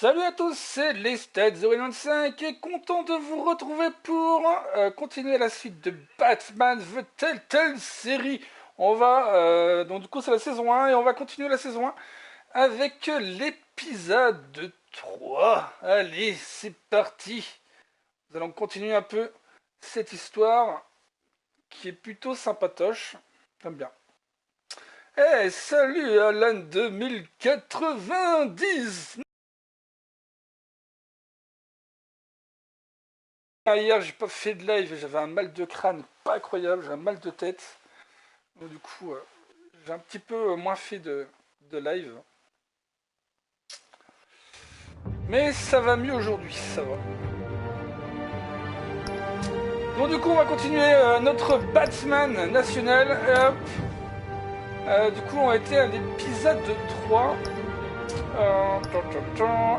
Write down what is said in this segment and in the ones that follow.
Salut à tous, c'est Lestat 095 et content de vous retrouver pour continuer la suite de Batman The Telltale série. On va, donc du coup c'est la saison 1 et on va continuer la saison 1 avec l'épisode 3. Allez, c'est parti. Nous allons continuer un peu cette histoire qui est plutôt sympatoche. J'aime bien. Eh, salut Alan 2090. Hier, j'ai pas fait de live, j'avais un mal de crâne pas incroyable, j'ai un mal de tête. Donc, du coup, j'ai un petit peu moins fait de live. Mais ça va mieux aujourd'hui, ça va. Donc, du coup, on va continuer notre Batman national. Du coup, on a été à l'épisode 3.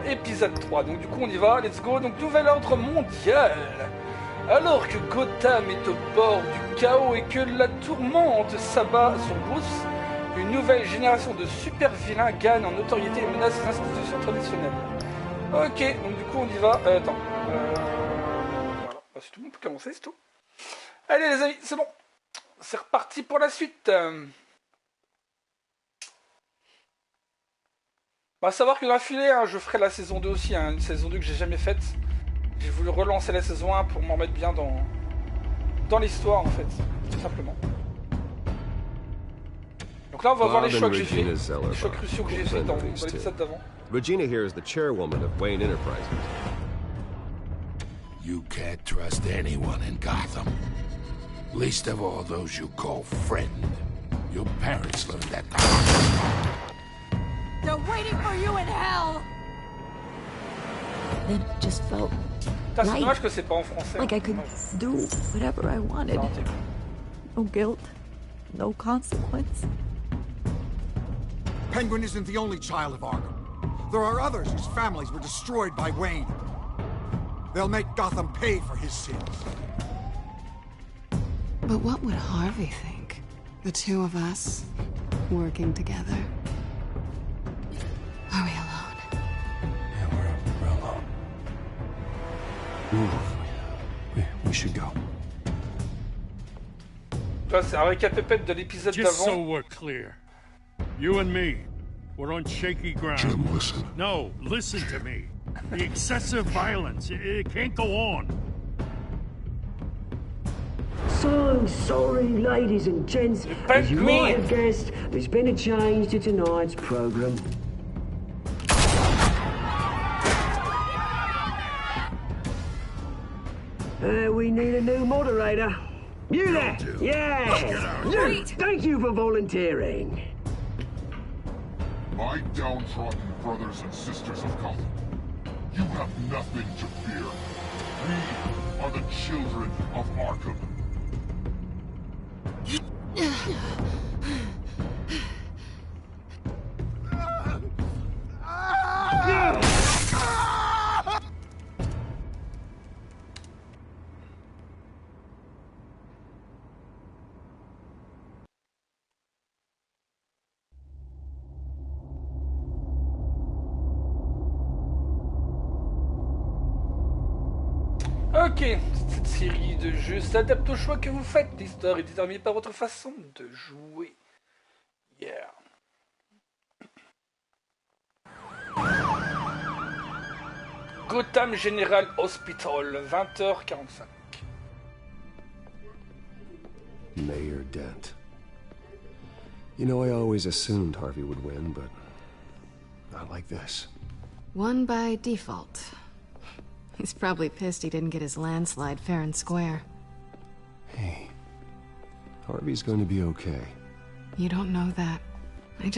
Épisode 3. Donc, du coup, on y va, let's go. Donc, nouvel ordre mondial. Alors que Gotham est au bord du chaos et que la tourmente s'abat sur Bruce, une nouvelle génération de super vilains gagne en notoriété et menace les institutions traditionnelles. Ok, donc du coup on y va. Attends. Voilà. Bah, si tout le monde peut commencer, c'est tout. Allez les amis, c'est bon. C'est reparti pour la suite. Bah, savoir que dans la filée, hein, je ferai la saison 2 aussi, hein, une saison 2 que j'ai jamais faite. J'ai voulu relancer la saison 1 pour m'en mettre bien dans l'histoire en fait, tout simplement. Donc là on va voir les choix que j'ai fait, les choix cruciaux que j'ai fait dans l'épisode d'avant. Regina here is the chairwoman of Wayne Enterprises. You can't trust anyone in Gotham. Least of all those you call friend. Your parents learned that the hard way. They're waiting for you in hell! It just felt Putain, c'est dommage que c'est pas en français. like I could do whatever I wanted. No guilt, no consequence. Penguin isn't the only child of Arkham. There are others whose families were destroyed by Wayne. They'll make Gotham pay for his sins. But what would Harvey think? The two of us, working together. Are we alone? Yeah, we're alone. We should go. Là, c'est un récapépète de l'épisode Just so d'avant. we're clear, you and me, we're on shaky ground. Jim, listen. No, listen to me. The excessive violence, it can't go on. So sorry, ladies and gents. As you might have guessed, there's been a change to tonight's program. We need a new moderator. You there? Yeah! You! Thank you for volunteering. My downtrodden brothers and sisters of Gotham, you have nothing to fear. We are the children of Arkham. Ok, cette série de jeux s'adapte au choix que vous faites. L'histoire est déterminée par votre façon de jouer. Yeah. Gotham General Hospital, 20h45. Mayor Dent. You know, I always assumed Harvey would win, but not like this. Won by default. He's probably pissed he didn't get his landslide fair and square. Hey, Harvey's going to be okay. You don't know that. I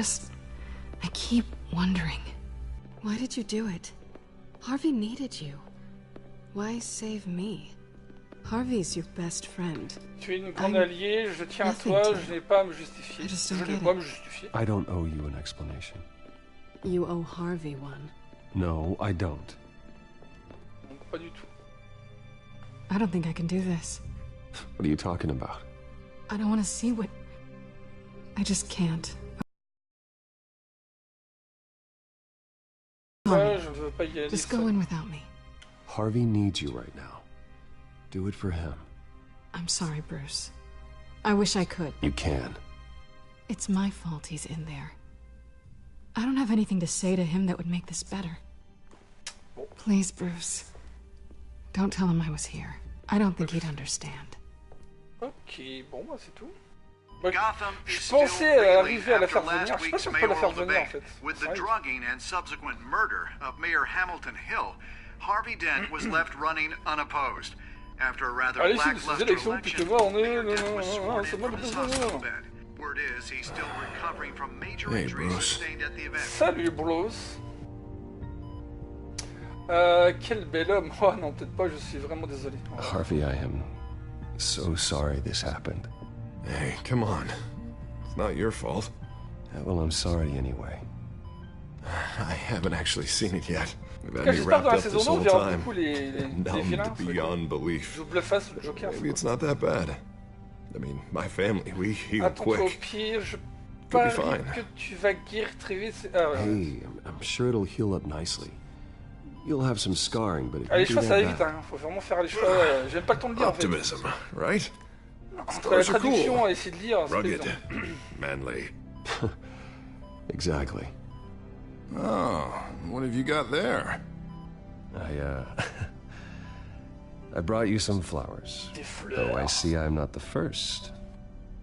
keep wondering. Why did you do it? Harvey needed you. Why save me? Harvey's your best friend. Tu es une grande alliée, je tiens à toi, je n'ai pas à me justifier. Je n'ai pas à me justifier. I don't owe you an explanation. You owe Harvey one. No, I don't. Pas du tout. I don't think I can do this. What are you talking about? I don't want to see what... I just can't. Ouais, je veux pas y aller. Just go in without me. Harvey needs you right now. Do it for him. I'm sorry, Bruce. I wish I could. You can. It's my fault he's in there. I don't have anything to say to him that would make this better. Please, Bruce. Don't tell him I was here. I don't think he'd understand. Ok, bon, bah c'est tout. Bah, je pensais arriver à la faire venir. Je sais pas si on peut la faire venir en fait. With the drugging and subsequent murder of Mayor Hamilton Hill, Harvey Dent was left running unopposed. After a rather lackluster election, Mayor Dent was sworn in from his hospital bed. Word is he's still recovering from major injuries sustained at the event. Salut, Bros. Quel bel homme. Oh non, peut-être pas, je suis vraiment désolé. Harvey, I am so sorry this happened. Hey, come on. It's not your fault. Well, I'm sorry anyway. I haven't actually seen it yet. We've had me J'espère wrapped dans la up saison this 2 on whole verra time. beaucoup les vilains. Beyond belief. Double face, le Joker. Maybe it's not that bad. I mean, my family, we heal Attends-toi au quick. pire, je Could be parie fine. que tu vas guérir très vite. Ah, ouais. Hey, I'm sure it'll heal up nicely. You'll have some scarring, but it Ah, les won't be choix ça that va vite, bad. hein. Faut vraiment faire les choix. J'ai même pas le temps de lire en fait. Optimism, right? Entre la traduction et essayer de lire, c'est pas Rugged, évident. manly. Exactly. Oh, what have you got there? I brought you some flowers. Though I see I'm not the first.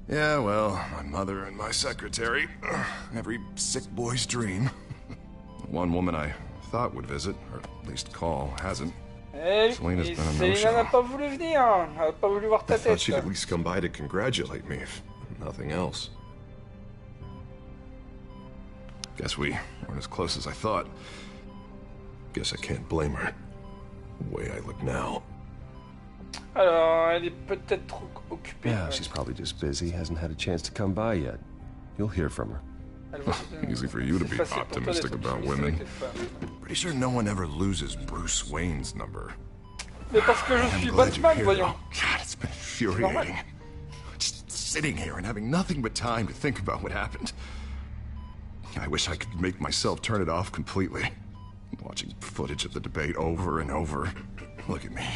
Yeah, well, my mother and my secretary. Every sick boy's dream. One woman I thought would visit, or at least call, hasn't. Hey, Selena's been a Selena n'a no-show. pas voulu venir. Elle a pas voulu voir ta I thought tête. she'd at least come by to congratulate me, if nothing else. Guess we weren't as close as I thought. Guess I can't blame her. The way I look now. Alors, elle est peut-être trop occupée. Yeah, she's probably just busy, hasn't had a chance to come by yet. You'll hear from her. Easy for you to be optimistic about women. Pretty sure no one ever loses Bruce Wayne's number. Mais parce que je suis Batman, voyons. God, it's been infuriating. Just sitting here and having nothing but time to think about what happened. I wish I could make myself turn it off completely. Watching footage of the debate over and over. Look at me,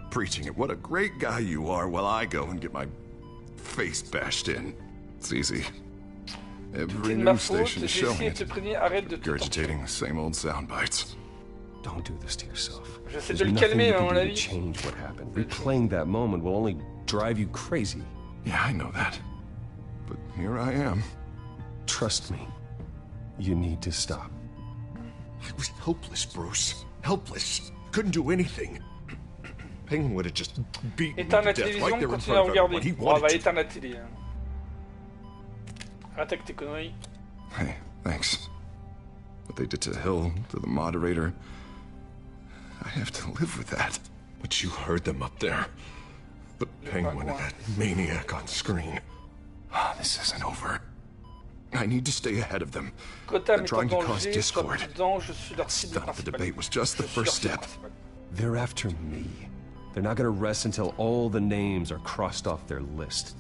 preaching at what a great guy you are while I go and get my face bashed in. It's easy. Every news station is showing it. Regurgitating the same old sound bites. Don't do this to yourself. J'essaie There's de le nothing calmer, you à can mon do to avis. change what happened. Replaying that moment will only drive you crazy. Yeah, I know that. But here I am. Trust me. You need to stop. I was helpless, Bruce. Helpless. Couldn't do anything. Penguin would have just beaten me Éteins la to death télévision, right there in continue à front of everyone. regarder. He Bon, on va wanted to. éteindre la télé. Hein. Arrête avec tes conneries. Hey, thanks. What they did to Hill, to the moderator, I have to live with that. But you heard them up there. The Penguin and that maniac on screen. This isn't over. I need to stay ahead of them. They're trying to cause discord. Stop the debate was just the first step. They're after me. They're not gonna rest until all the names are crossed off their list.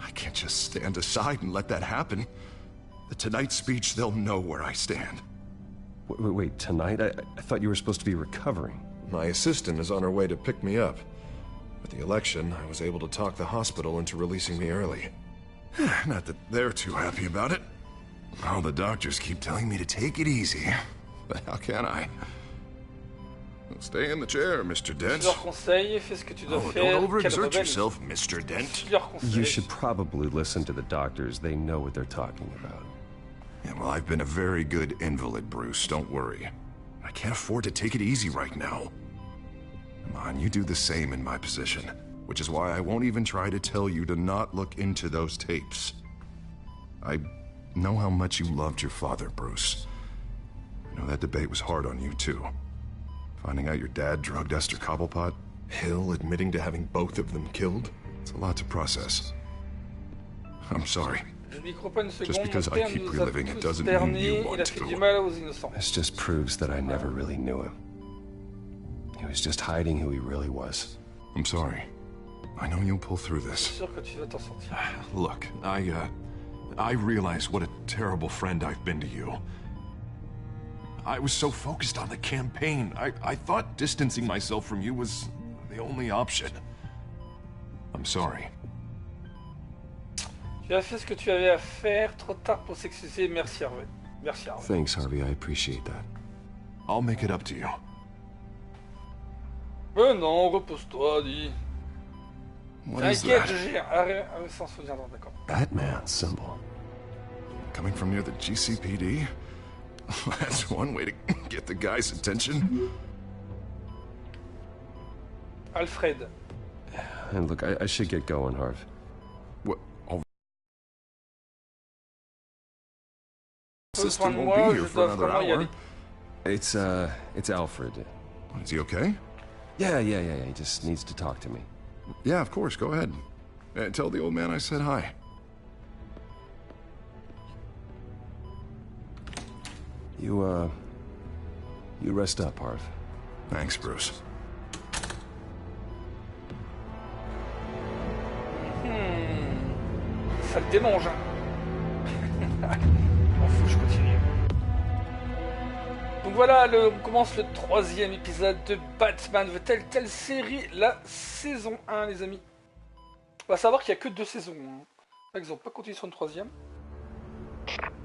I can't just stand aside and let that happen. The Tonight speech, they'll know where I stand. Wait, tonight? I thought you were supposed to be recovering. My assistant is on her way to pick me up. With the election, I was able to talk the hospital into releasing me early. Not that they're too happy about it. All the doctors keep telling me to take it easy. But how can I? Stay in the chair, Mr. Dent. Je leur conseille, fais ce que tu dois faire. Don't Quel overexert rebelle. yourself, Mr. Dent. Je leur conseille. You should probably listen to the doctors. They know what they're talking about. Yeah, well, I've been a very good invalid, Bruce. Don't worry. I can't afford to take it easy right now. Come on, you do the same in my position. Which is why I won't even try to tell you to not look into those tapes. I know how much you loved your father, Bruce. I know that debate was hard on you, too. Finding out your dad drugged Esther Cobblepot, Hill admitting to having both of them killed, it's a lot to process. I'm sorry. Just because I keep reliving it doesn't mean you want to. This just proves that I never really knew him. He was just hiding who he really was. I'm sorry. I know you'll pull through this. Look, I realize what a terrible friend I've been to you. I was so focused on the campaign. I thought distancing myself from you was the only option. I'm sorry. Tu as fait ce que tu avais à faire, trop tard pour s'excuser. Merci Harvey. Merci Harvey. Thanks, Harvey. I appreciate that. I'll make it up to you. Non, repose-toi, dis. T'inquiète, je gère. Sans se souvenir, d'accord. Batman symbol. Coming from near the GCPD? That's one way to get the guy's attention. Alfred. And look, I should get going, Harv. What? System won't be here for another hour. It's Alfred. Is he okay? Yeah. He just needs to talk to me. Yeah, of course. Go ahead. Tell the old man I said hi. You rest up, Harv. Thanks, Bruce. Ça le démange. M'en fous, je continue. Donc voilà, on commence le 3e épisode de Batman The Telltale série, la saison 1, les amis. On va savoir qu'il n'y a que 2 saisons. Ils n'ont pas continué sur une 3e.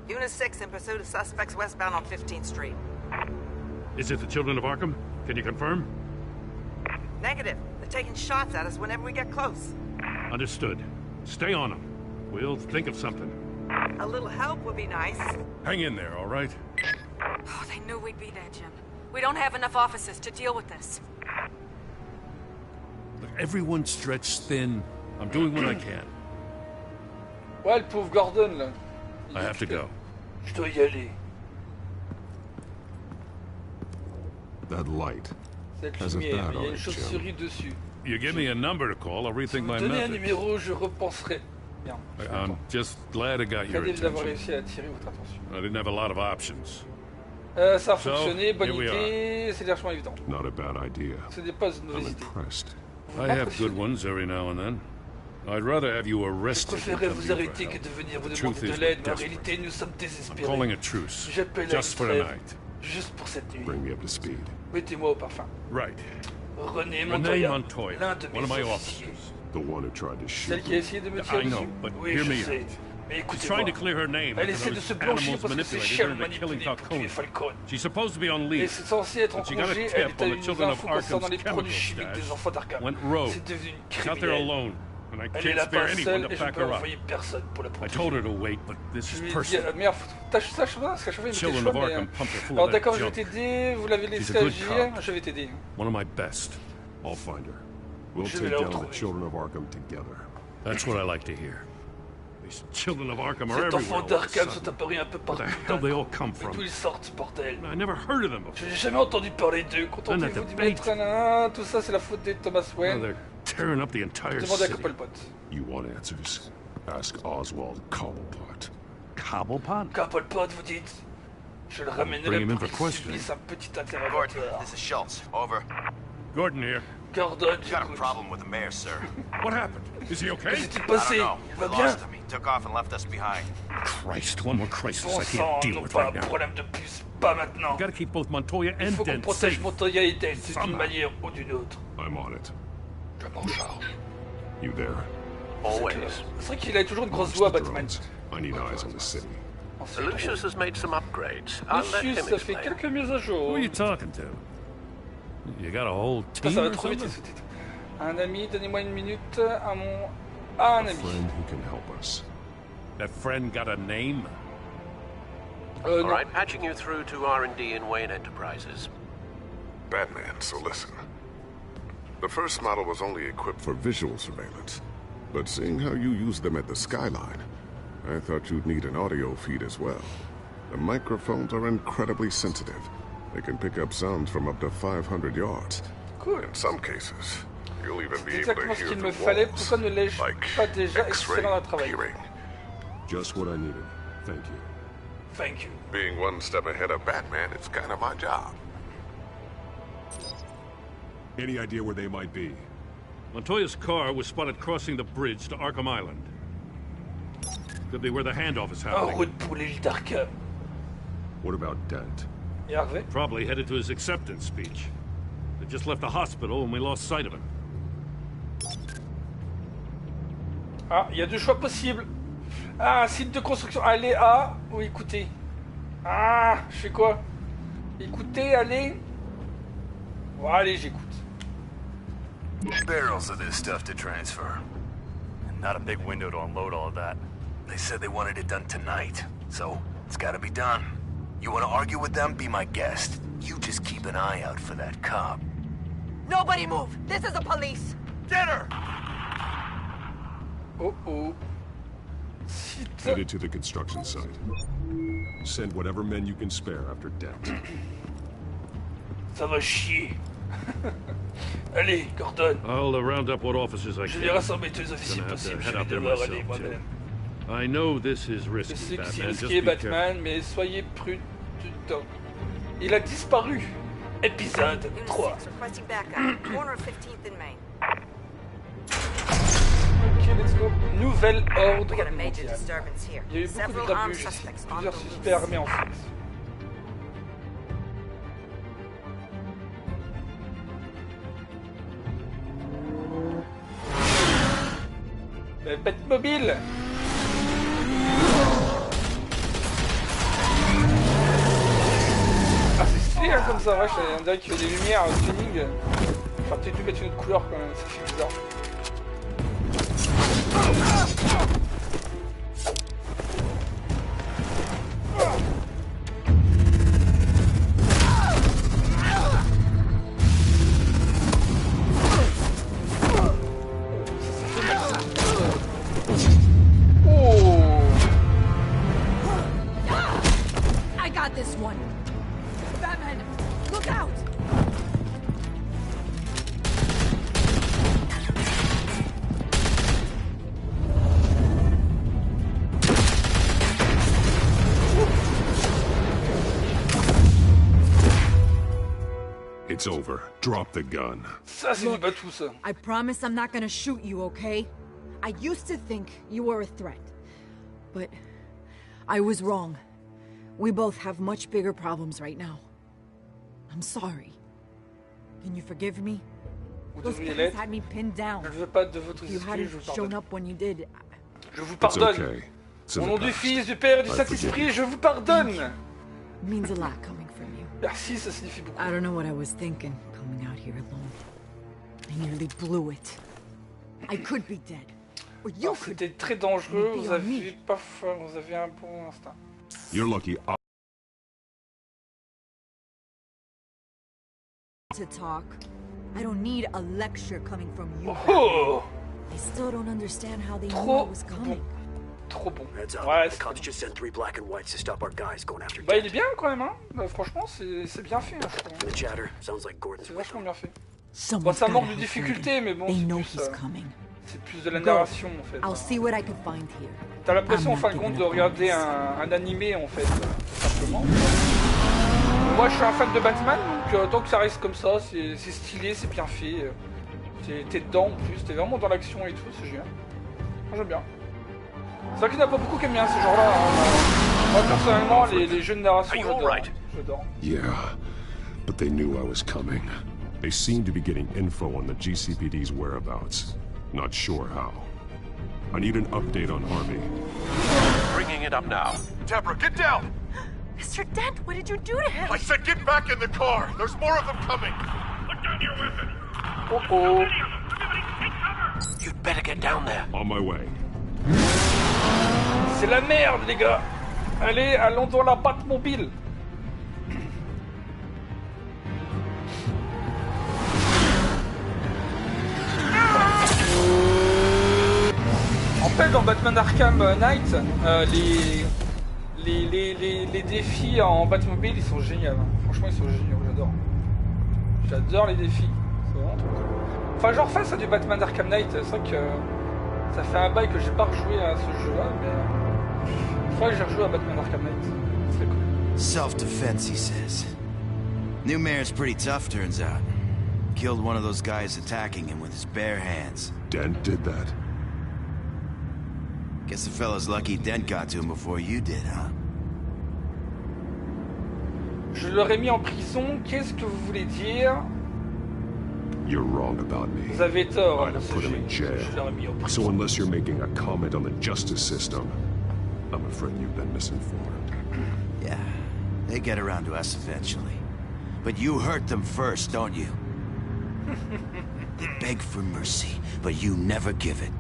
Unit 6 in pursuit of suspects westbound on 15th Street. Is it the children of Arkham? Can you confirm? Negative. They're taking shots at us whenever we get close. Understood. Stay on them. We'll think of something. A little help would be nice. Hang in there, all right? Oh, they knew we'd be there, Jim. We don't have enough officers to deal with this. Look, everyone's stretched thin. I'm doing what I can. Ouais, le pauvre Gordon, là. I have to go. Je dois y aller. That light Cette has a lumière, bat il y a on une it, Jim. chauve-souris dessus. You give me a number to call, I'll rethink my Donnez un methods. numéro, je repenserai. Bien. I'm just glad I got your Très d'avoir attention. réussi à attirer votre attention. I didn't have a lot of options. Ça a fonctionné, bonne here we idée, c'est largement évident. Not a bad idea. Ce n'est pas une I'm mauvaise idée. impressed. I have good ones every now and then. I'd rather have you Je arrested than préférerais come vous to you arrêter for que help. de venir vous The demander truth de is, l'aide, we're mais en desperate. réalité nous sommes I'm désespérés. calling a truce. J'appelle à Just for une trêve, tonight. juste pour cette nuit. Bring me up to speed. Mettez-moi au parfum. Right. René Renee Montoya, Montoya, l'un de one of mes my officiers. officers. The one who tried to shoot Celle qui a essayé de me tirer I know, dessus. but Oui, hear je me sais. out. Mais She's écoutez-moi. trying to clear her name Elle after essaie de those se blanchir animals parce que c'est manipulated Shell her into killing manipulé pour tuer Falcone. Falcone. She's supposed to be on Et leave. c'est censé être en But she got a congé, tip elle on est the allée children infos of concernant Arkham's les produits chemical chimiques stash. des enfants d'Arkham. Went rogue. C'est devenu une She's out there criminelle. alone, and I Elle est can't là spare pas anyone seule to et je back peux her up. envoyer personne pour la I protéger. told her to wait, but this Je is lui ai dit, personal. merde, tâche ça, parce qu'à chaque fois il me fait Children choix, of mais... Arkham pumped her full Alors of that d'accord, je vais junk. t'aider, vous l'avez laissé She's a good agir, cop. je vais t'aider. One of my best. I'll find her. We'll Je take vais la down the retrouver. children of Arkham together. That's what I like to hear. These children of Arkham are Ces enfants everywhere. all of a d'Arkham sont sudden. apparus un peu Where partout. the hell they all come Mais from? d'où ils sortent, bordel? I never heard of them Je before. n'ai jamais entendu parler d'eux. Contentez-vous And d'y the mettre un... Tout ça, c'est la faute de Thomas Oh, Wayne. they're tearing up the entire Demandez à city. Coppelpot. You want answers? Ask Oswald Cobblepot. Cobblepot? Coppelpot, vous dites? Je le ramènerai Bring him in pour for qu'il questioning. subisse un petit Gordon, interrogatoire. this is Schultz. Over. Gordon here. Gordon, Got a j'écoute. problem with the mayor, sir. What happened? Is he okay? Qu'est-ce qui s'est I passé? don't know. Il We va bien? lost him. He took off and left us behind. Christ, one more crisis Bon I sang, can't deal non with pas right un now. problème de plus. Pas maintenant. We gotta keep both Montoya Il and faut qu'on Dent protège safe. Montoya et Dent d'une Somehow. manière ou d'une autre. I'm on it. Je m'en charge. You there? Always. C'est vrai qu'il a toujours une grosse voix, The Batman. drones. I need eyes on the city. Oh, c'est drôle. Lucius has made some upgrades. I'll let Lucius him a fait explain. quelques mises à jour. Who are you talking to? You got a whole Putain, team ça va or trop vite, something? ce titre. Un ami, donnez-moi une minute à mon... Ah, un A ami. friend who can help us. That friend got a name? All Non. right, patching you through to R&D in Wayne Enterprises. Batman, so listen. The first model was only equipped for visual surveillance, but seeing how you use them at the skyline, I thought you'd need an audio feed as well. The microphones are incredibly sensitive. They can pick up sounds from up to 500 yards. Cool. In some cases, you'll even be C'est able to exactement ce hear qu'il the me fallait. walls, Pourquoi ne l'ai-je like pas déjà X-ray excellent à travail? peering. Just what I needed. Thank you. Thank you. Being one step ahead of Batman, it's kind of my job. Any idea where they might be? Montoya's car was spotted crossing the bridge to Arkham Island. Could be where the handoff is En happening. route pour l'île d'Arkham. What about Dent? Et Harvey? Probably headed to his acceptance speech. They just left the hospital and we lost sight of him. Ah, il y a deux choix possibles. Ah, site de construction. Allez à ou écoutez. Ah, je fais quoi? Écoutez, allez. Bon, allez, j'écoute. Barrels of this stuff to transfer. And not a big window to unload all of that. They said they wanted it done tonight, so it's gotta be done. You wanna argue with them? Be my guest. You just keep an eye out for that cop. Nobody move! This is the police! Get her! Oh. Headed to the construction site. Send whatever men you can spare after Dent. Ça va chier. Allez, Gordon. I'll round up what officers I can. Je vais rassembler tous les officiers possibles. Je vais devoir aller moi-même. I know this is Je risky, sais que c'est Batman. risqué, Batman, mais soyez prudent. Il a disparu. Épisode 3. Ok, let's go. Nouvel ordre mondial. Il y a eu beaucoup d'abus, plusieurs suspects armés en France. Batmobile. Ah, c'est stylé hein, comme ça, ouais, on dirait qu'il y a des lumières tuning. Enfin, peut-être dû mettre une autre couleur quand même, ça fait bizarre. I got this one. Batman, look out! It's over. Drop the gun. Ça, c'est du batou, ça. I promise I'm not gonna shoot you, okay? I used to think you were a threat. But I was wrong. We both have much bigger problems right now. I'm sorry. Can you forgive me? Those guys had me pinned down. Je veux pas de votre If you hadn't shown up when you did. Je vous pardonne. Au nom du Fils, du Père et du Saint-Esprit, je vous pardonne. Means a lot coming from you. Merci, ça signifie beaucoup. I don't know what I was thinking coming out here alone. I nearly blew it. I could be dead. Or you could. C'était très dangereux, vous avez pas faim, vous avez un bon instinct. You're lucky. To talk. I don't need a lecture coming from you. Oh! I still don't understand how they knew I was coming. Trop bon. Ouais, the cops just sent 3 black and whites to stop our guys going after. Bah il est bien quand même hein. Franchement c'est bien fait hein, je trouve. The chatter sounds like Gordon's. C'est vachement bien fait. Bon ça manque de difficulté mais bon c'est plus de la narration en fait. I'll see what I can find here. T'as l'impression en fin de compte de regarder un animé en fait tout simplement. Moi je suis un fan de Batman donc tant que ça reste comme ça c'est stylé, c'est bien fait. T'es dedans en plus, t'es vraiment dans l'action et tout, c'est génial. Moi j'aime bien. C'est vrai qu'il n'y en a pas beaucoup qui aiment bien ces genres-là. Hein. Moi personnellement, les jeux de narration, j'adore. Yeah, but they knew I was coming. They seem to be getting info on the GCPD's whereabouts. Not sure how. I need an update on Harvey. Bringing it up now. Deborah, get down! Mr. Dent, what did you do to him? I said get back in the car! There's more of them coming! Put down your weapon! Oh. You'd better get down there. On my way. C'est la merde les gars. Allez, allons dans la Batmobile. En fait dans Batman Arkham Knight, les défis en Batmobile ils sont géniaux. Hein. Franchement ils sont géniaux, j'adore. J'adore les défis. C'est vraiment trop cool. Enfin je refais ça du Batman Arkham Knight, c'est vrai que ça fait un bail que j'ai pas rejoué à ce jeu là, mais il faudrait que j'ai rejoué à Batman Arkham Knight. C'est cool. Self-defense, he says. New mayor's pretty tough, turns out. Killed one of those guys attacking him with his bare hands. Dent did that? Guess the fella's lucky Dent got to him before you did, huh? Je l'aurais mis en prison. Qu'est-ce que vous voulez dire? You're wrong about me. Vous avez tort. I'd have put him in jail. So unless you're making a comment on the justice system, I'm afraid you've been misinformed. Yeah, they get around to us eventually. But you hurt them first, don't you? They beg for mercy, but you never give it.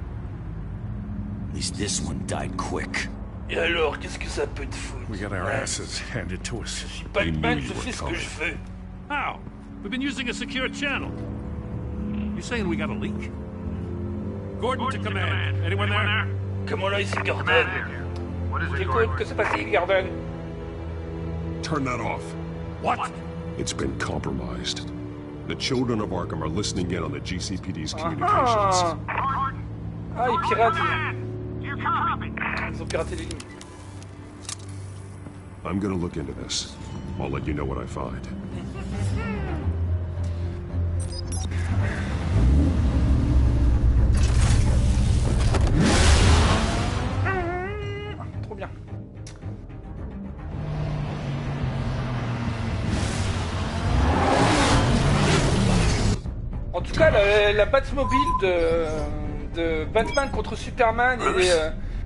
At least this one died quick. Et alors, qu'est-ce que ça peut te foutre? We got our asses handed to us. Je suis Batman, je fais ce que je veux. How? We've been using a secure channel. You saying we got a leak? Gordon to command. Anyone there? Comment là, ici, Gordon? J'écoute, que s'est passé, Gordon? Turn that off. What? It's been compromised. The children of Arkham are listening in on the GCPD's communications. Ah, ils piratent. Ils ont piraté les lignes. I'm gonna look into this. I'll let you know what I find. Trop bien. En tout cas, la Batmobile de Batman contre Superman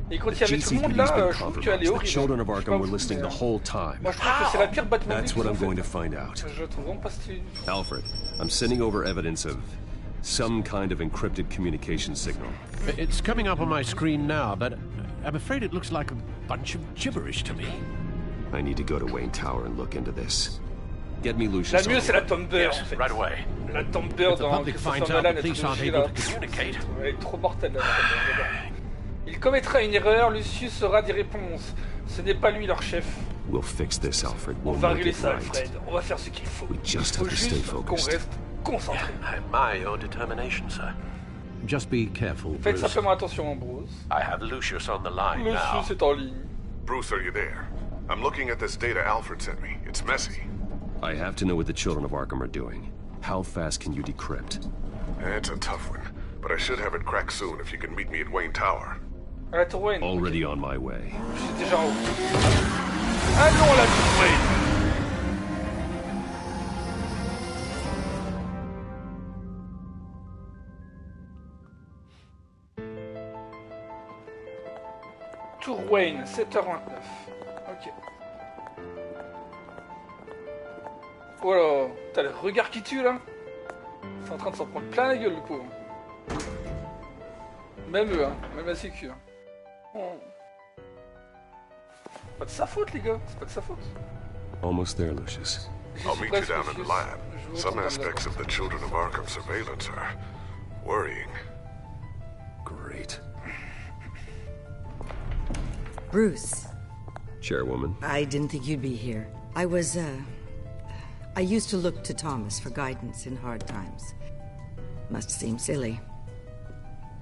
et quand il y avait tout le monde là, je trouve qu'elle est horrible. Moi, je trouve que c'est la pire Batmobile. That's what I'm going to find out. Je trouve vraiment pas stylé. Alfred, I'm sending over evidence of some kind of encrypted communication signal. It's coming up on my screen now, but I'm afraid it looks like a bunch of gibberish to me. I need to go to Wayne Tower and look into this. Get me Lucius. La mieux, c'est la Tomber, en fait. Right away. La Tomber dans Christopher Nolan, la trilogie là. Elle est trop mortelle là. Il commettra une erreur, Lucius aura des réponses. Ce n'est pas lui leur chef. We'll fix this, Alfred. On va régler ça, Alfred. On va faire ce qu'il faut. Il faut juste qu'on reste concentré. I admire your determination, sir. Just be careful, Bruce. Faites simplement attention, Bruce. I have Lucius on the line now. Lucius est en ligne. Bruce, are you there? I'm looking at this data Alfred sent me. It's messy. I have to know what the children of Arkham are doing. How fast can you decrypt? It's a tough one, but I should have it cracked soon if you can meet me at Wayne Tower. À la Tour Wayne. Already on my way. Je suis déjà en haut. Allons à la Tour Wayne. Tour Wayne, 7h29. Ok. Oh là, t'as le regard qui tue là. C'est en train de s'en prendre plein la gueule le pauvre. Même eux, hein, même la sécu. Hein. Oh. Pas de sa faute les gars, c'est pas de sa faute. Almost there, Lucius. I'll meet you down in the lab. Some aspects of the children of Arkham surveillance are worrying. Great. Bruce. Chairwoman. I didn't think you'd be here. I used to look to Thomas for guidance in hard times. Must seem silly.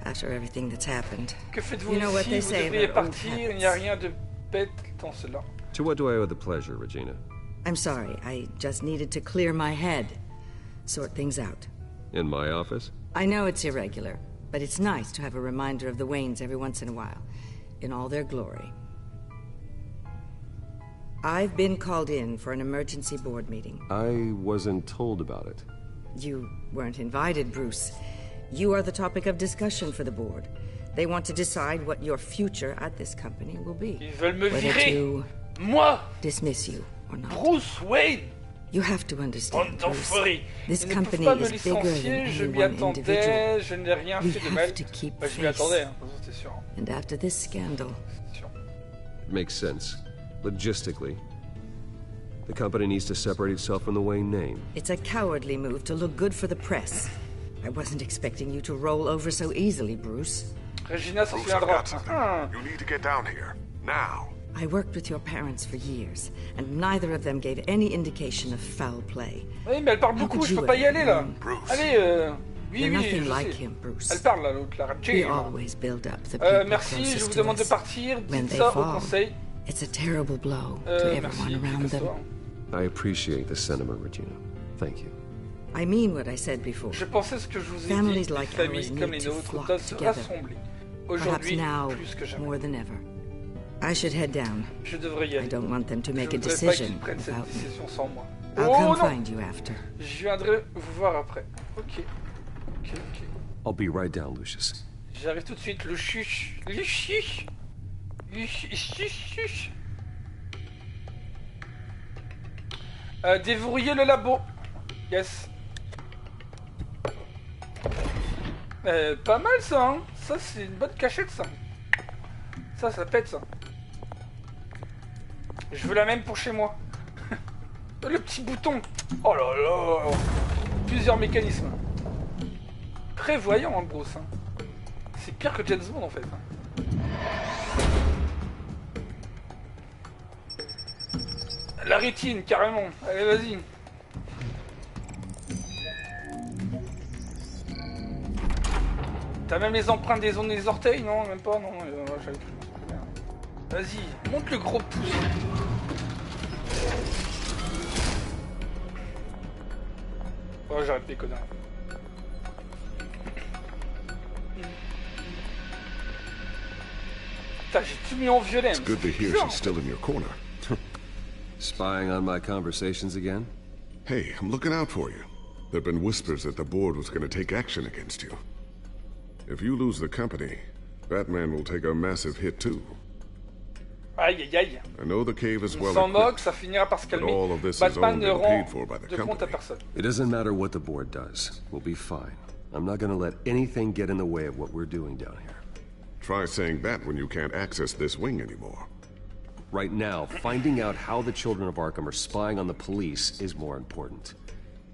After everything that's happened. Que faites-vous you know what they vous say devriez partir, il n'y a rien de bête dans cela. To what do I owe the pleasure, Regina? I'm sorry, I just needed to clear my head. Sort things out. In my office? I know it's irregular, but it's nice to have a reminder of the Waynes every once in a while. In all their glory. I've been called in for an emergency board meeting. I wasn't told about it. You weren't invited, Bruce. You are the topic of discussion for the board. They want to decide what your future at this company will be. Ils veulent me Whether virer. to Moi, dismiss you or not. Bruce Wayne. You have to understand, Bruce. This Ils ne company peuvent pas me is bigger than licencier, je any m'y one attendais, individual. je n'ai rien We fait de have mal. to keep Bah, je m'y face. attendais, hein, c'est sûr. And after this scandal, It makes sense. Logistically. The company needs to separate itself from the Wayne name. it's a cowardly move to look good for the press. I wasn't expecting you to roll over so easily, Bruce. Regina s'en Bruce, I've souviendra. got something. You need to get down here. Now. I worked with your parents for years, and neither of them gave any indication of foul play. Oui, mais elle parle How beaucoup, could je you peux pas y ever aller là. know? Allez, oui, You're oui, nothing je like sais. him, Bruce. Elle parle là, l'autre, la We Jane. always build up the people Merci, je closest vous to demande de us. partir. When Dites they ça au fall, conseil. it's a terrible blow to Merci, everyone around them. I appreciate the sentiment, Regina. Thank you. I mean what I said before. Je pensais ce que je vous ai dit, Families les like familles ours comme need les to nôtres flock doivent se together. rassembler. Perhaps Aujourd'hui, now plus que jamais. more than ever. I should head down. Je devrais y aller. I don't want them to make a Je voudrais pas decision qu'ils prennent cette without me. décision sans moi. I'll Oh come non! find you after. Je viendrai vous voir après. Ok. I'll be right down, Lucius. J'arrive tout de suite, le chuch. Le chuch. Déverrouiller le labo. Yes. Pas mal ça, hein. Ça c'est une bonne cachette ça. Ça pète ça. Je veux la même pour chez moi. Le petit bouton. Oh là là. Plusieurs mécanismes. Prévoyant hein, Bruce. Hein. C'est pire que James Bond en fait. La rétine carrément. Allez vas-y. T'as même les empreintes des zones des orteils? Non, même pas, non. J'avais cru. Vas-y, monte le gros pouce. Oh, j'arrête les conneries. Putain, j'ai tout mis en violet. It's good to hear she's still in your corner. Spying on my conversations again? Hey, I'm looking out for you. There've been whispers that the board was going to take action against you. If you lose the company, Batman will take a massive hit too. Aïe aïe aïe. I know the cave is well s'en moque, equipped, ça finira par se but calmer. all of this is Batman owned ne and rend paid for by the de compte à company. personne. It doesn't matter what the board does. We'll be fine. I'm not gonna let anything get in the way of what we're doing down here. Try saying that when you can't access this wing anymore. Right now, finding out how the children of Arkham are spying on the police is more important.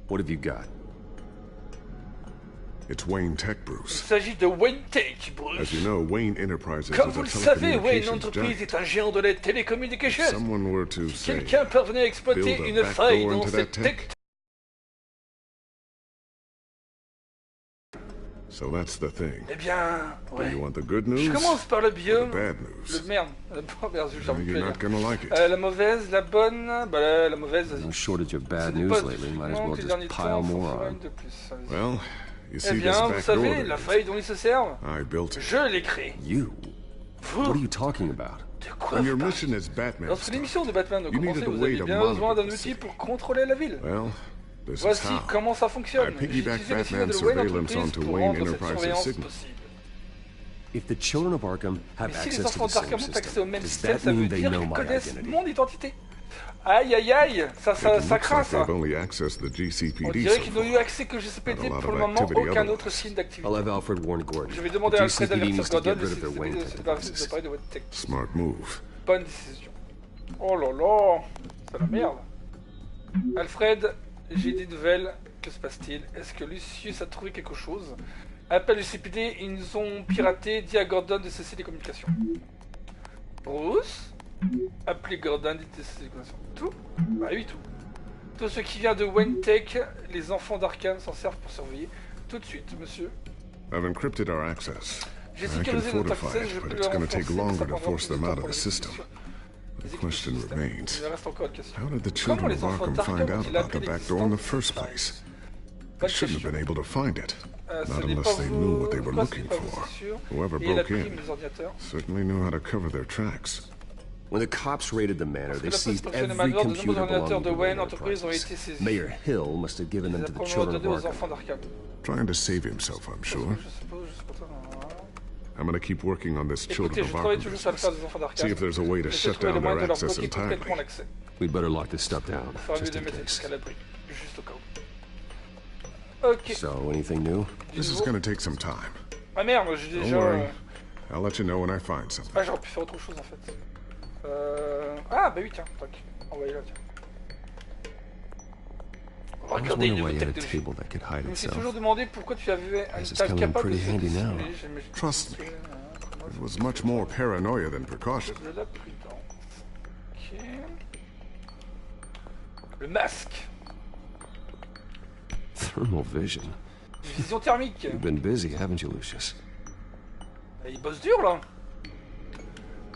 What have you got? It's Wayne Tech, Il Bruce. s'agit de Wayne Tech, Bruce. As you know, Wayne Enterprises Comme is vous a le savez, Wayne telecommunications Enterprise giant. est un géant de la télécommunication. If someone were to Si say, quelqu'un parvenait à exploiter build a une backdoor faille dans into cette that tech? tech... So that's the thing. Eh bien, Do ouais. you want the good news? Je commence par le or biome. the bad news? Le merde. Merde, j'ai envie de You're le not dire. gonna like it. La mauvaise, la bonne... Bah la mauvaise, vas-y. No shortage of bad Ce n'est news pas lately. Might as effectivement well que les just derniers pile temps, more faut faire on. une de plus. Vas-y. Well, you Eh see this bien, vous back savez, door? la faille dont ils se servent, I built it. je l'ai créée. You? Vous? What are you talking about? De quoi When vous your parlez? mission as Batman Lorsque started, l'émission de Batman a you commencé, needed a vous way aviez to bien besoin monitor d'un the outil city. pour contrôler la ville. Well, this is Voici how. comment ça I fonctionne. J'ai piggybacked utilisé les signaux Batman's de Wayne surveillance Enterprise onto pour Wayne rendre cette Enterprise's surveillance signal. possible. If the children of Arkham have Mais si les access to enfants the same d'Arkham ont accès au system, même does système, that ça veut mean they dire know qu'ils my connaissent identity? mon identité. Aïe aïe aïe, ça It looks craint like ça. they've only accessed the On GCPD dirait so qu'ils n'ont far. eu accès que GCPD Not a lot pour le of moment, activity aucun otherwise. autre signe d'activité. I'll have Alfred warn Gordon. Je vais demander The à Alfred GCPD d'avertir needs to get Gordon rid si of their Wayne Tech c'est devices. pas de Wayne Tech. Smart move. Bonne décision. Oh là là, c'est la merde. Alfred, j'ai des nouvelles. Que se passe-t-il? Est-ce que Lucius a trouvé quelque chose? Appelle le CPD, ils nous ont piraté. Dis à Gordon de cesser les communications. Bruce? Appelez Gordon, dites de cesser les communications. Tout? Bah oui, tout. Tout ce qui vient de Wayne Tech, les enfants d'Arkham s'en servent pour surveiller. Tout de suite, monsieur. I've encrypted our access. J'ai I can sécurisé notre fortify accès, je it, peux but le it's going to take renforcer, mais longer ça to prendra force plus de them temps out pour of the les system. The question remains, Il reste encore une question. how did the Comment children les of enfants Arkham d'Arkham find out ont-ils about appris the back door in the l'existence first de place? Bonne They shouldn't have question. been able to find it. Ce Not n'est unless pas they vous. knew what they were Pourquoi ce looking n'est pas vous, for. c'est sûr. Whoever Et il a broke pris in mes ordinateurs. certainly knew how to cover their tracks. When the cops raided the manor, they Parce que la seized possession des every manoirs, de nombreux computer ordinateurs belonging de to Wayne Wayne Enterprise ont été Enterprises. saisis. Mayor Hill must have given Il them a to the probablement children of donné aux enfants Arkham. d'Arkham. Trying to save himself, I'm sure. Je suppose, je sais pas. I'm going to keep working on this children Écoutez, of je travaille Arkham toujours sur l'affaire des business. enfants d'Arkham. See if there's a way to J'essaie de shut trouver le down moyen their de leur access bloquer complètement entirely. l'accès. We'd better lock this stuff down, Il faudra mieux just de in mettre case. jusqu'à l'abri, juste au cas où. Ok. So, anything new? This is going to take some time. Ah merde, j'ai Don't déjà... worry. I'll let you know when I find something. Ah, j'aurais pu faire autre chose en fait. Ah, bah oui, tiens, tac. Envoyez-la, tiens. I was Regardez wondering why une you had a technologie. table that could hide Je me suis itself. toujours demandé pourquoi tu avais une This is table coming capable de pretty se handy now. dissimuler. Trust me. It was much more paranoia than precaution. De la prudence. Ok. Le masque. Thermal vision. Vision thermique. You've been busy, haven't you, Lucius? Il bosse dur là.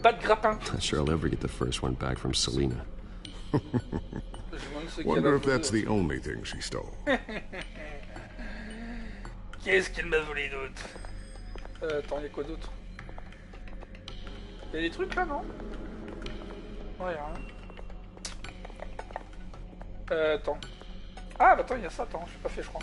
Pas de grappin. Not sure I'll ever get the first one back from Selena. Je me demande ce qu'il y a Wonder là if that's the only thing she stole. Qu'est-ce qu'il m'a volé d'autre? Attends, il y a quoi d'autre? Y'a des trucs là, non? Ouais, y'a rien. Attends. Ah, bah attends, y'a ça, attends, j'ai pas fait, je crois.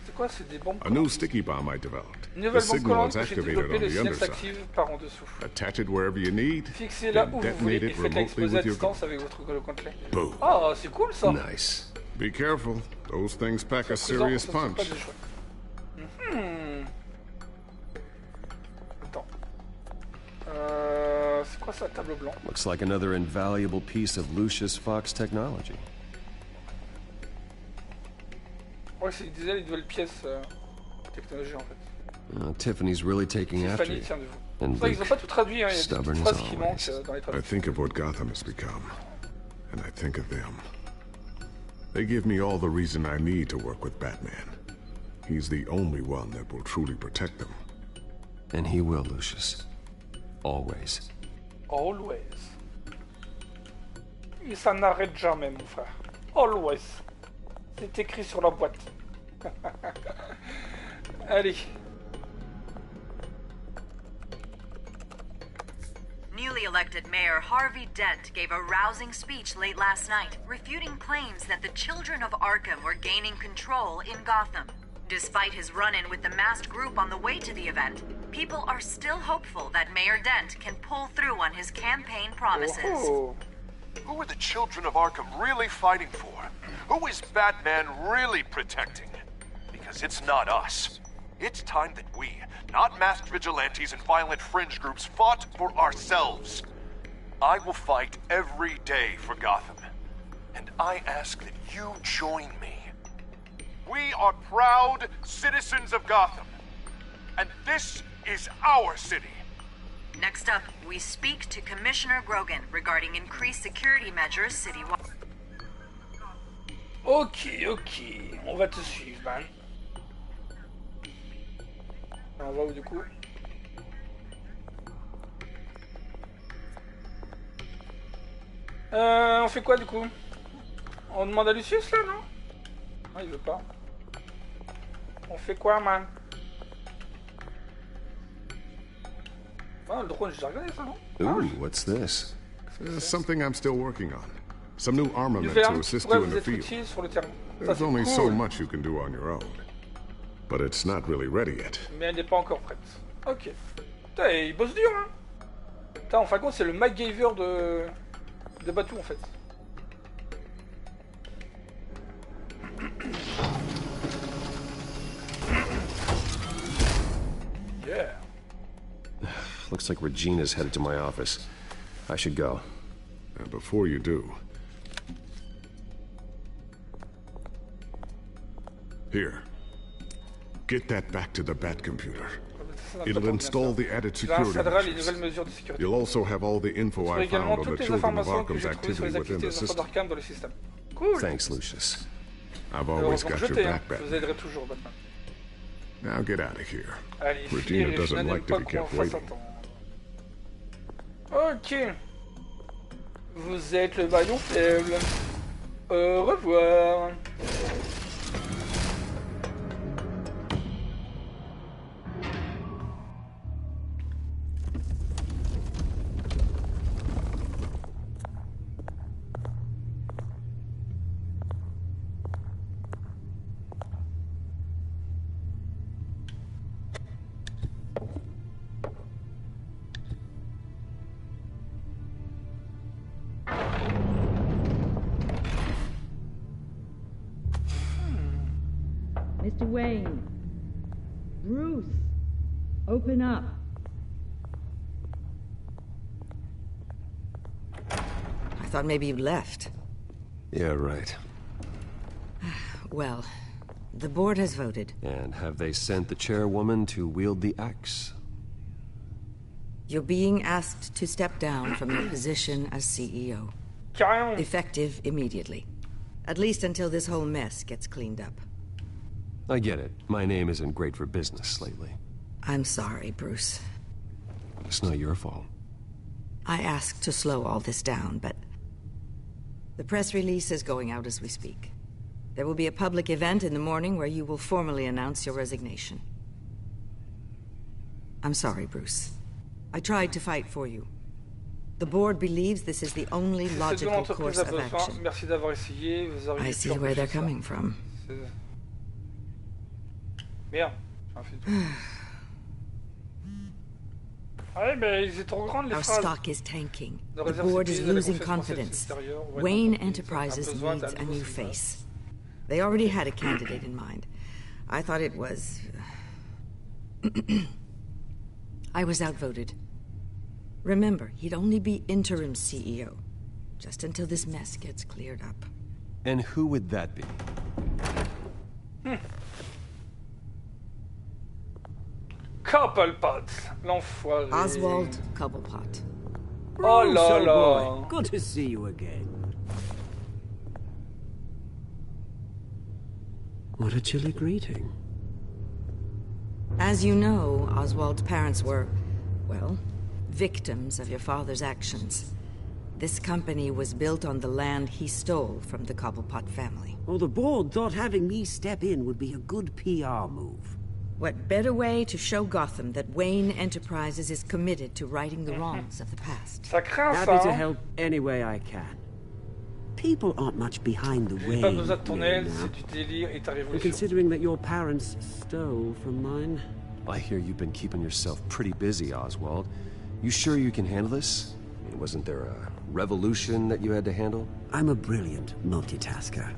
C'est quoi? C'est des bombes. A new sticky bomb I developed. Une nouvelle The bombe signal collante is que j'ai activated développée, on le the signal underside. s'active par en dessous. Attach it wherever you need. Fixez-la où vous voulez et it faites-la remotely exploser à with your gun. distance avec votre collet. Boom. Oh, c'est cool ça. Nice. Be careful. Those things pack a serious punch. Attends. C'est quoi ça, tableau blanc? Looks like another invaluable piece of Lucius Fox technology. Ouais, c'est disait les nouvelles pièces technologie en fait. Tiffany's really taking after Tiffany you. tient de vous. And C'est vrai qu'ils ont pas tout traduit, hein. Il y a des stubborn petites as phrases qui manquent always. dans les I traductions. think of what Gotham has become, and I think of them. They give me all the reason I need to work with Batman. He's the only one that will truly protect them. And he will, Lucius. Always. Always. Et ça n'arrête jamais, mon frère. Always. C'est écrit sur la boîte. Allez. Newly elected Mayor Harvey Dent gave a rousing speech late last night, refuting claims that the children of Arkham were gaining control in Gotham. Despite his run-in with the masked group on the way to the event, people are still hopeful that Mayor Dent can pull through on his campaign promises. Oh. Who are the children of Arkham really fighting for? Who is Batman really protecting? Because it's not us. It's time that we, not masked vigilantes and violent fringe groups, fought for ourselves. I will fight every day for Gotham. And I ask that you join me. We are proud citizens of Gotham. And this is our city. Next up, we speak to Commissioner Grogan regarding increased security measures citywide. Ok, on va te suivre, man. On va où du coup? On fait quoi du coup? On demande à Lucius là, non? Ah, il veut pas. On fait quoi, man? Ah, le drone, j'ai regardé ça, non? Ooh, what's this? Something I'm still working on. Some new armament Nouvelle to arme qui assist pourrait you in vous the être field. utile sur le terrain. Ça, There's c'est only so cool. much you can do on your own. But it's not really ready yet. Mais elle n'est pas encore prête. Ok. Putain, il bosse dur, hein. Putain, en fin de compte, c'est le MacGyver de Batou, en fait. Yeah. Looks like Regina's headed to my office. I should go. And before you do... Here. Get that back to the Bat computer. It'll install the added security measures. You'll also have all the info I found on the children of Arkham's activity within the system. Cool. Thanks, Lucius. I've always got your back, Je vous Batman. aiderai toujours, Batman. Now get out of here. Allez, Regina je doesn't n'aime like to pas be qu'on kept fasse waiting. attendre. Ok. Vous êtes le maillon faible. Au revoir. Mr. Wayne. Bruce. Open up. I thought maybe you left. Yeah, right. Well, the board has voted. And have they sent the chairwoman to wield the axe? You're being asked to step down from your position as CEO. Effective immediately. At least until this whole mess gets cleaned up. I get it. My name isn't great for business lately. I'm sorry, Bruce. It's not your fault. I asked to slow all this down, but... The press release is going out as we speak. There will be a public event in the morning where you will formally announce your resignation. I'm sorry, Bruce. I tried to fight for you. The board believes this is the only logical course of action. Merci d'avoir essayé. I see where they're coming from. Merde. Our stock is tanking. The board is losing confidence. Wayne Enterprises needs a new face. They already had a candidate in mind. I thought it was... I was outvoted. Remember, he'd only be interim CEO, just until this mess gets cleared up. And who would that be? Cobblepot, l'enfoiré. Oswald Cobblepot. Oh là là. Boy. Good to see you again. What a chilly greeting. As you know, Oswald's parents were, well, victims of your father's actions. This company was built on the land he stole from the Cobblepot family. Well, the board thought having me step in would be a good PR move. What better way to show Gotham that Wayne Enterprises is committed to righting the wrongs of the past? Happy to help any way I can. People aren't much behind the Wayne. And considering that your parents stole from mine. I hear you've been keeping yourself pretty busy, Oswald. You sure you can handle this? I mean, wasn't there a revolution that you had to handle? I'm a brilliant multitasker.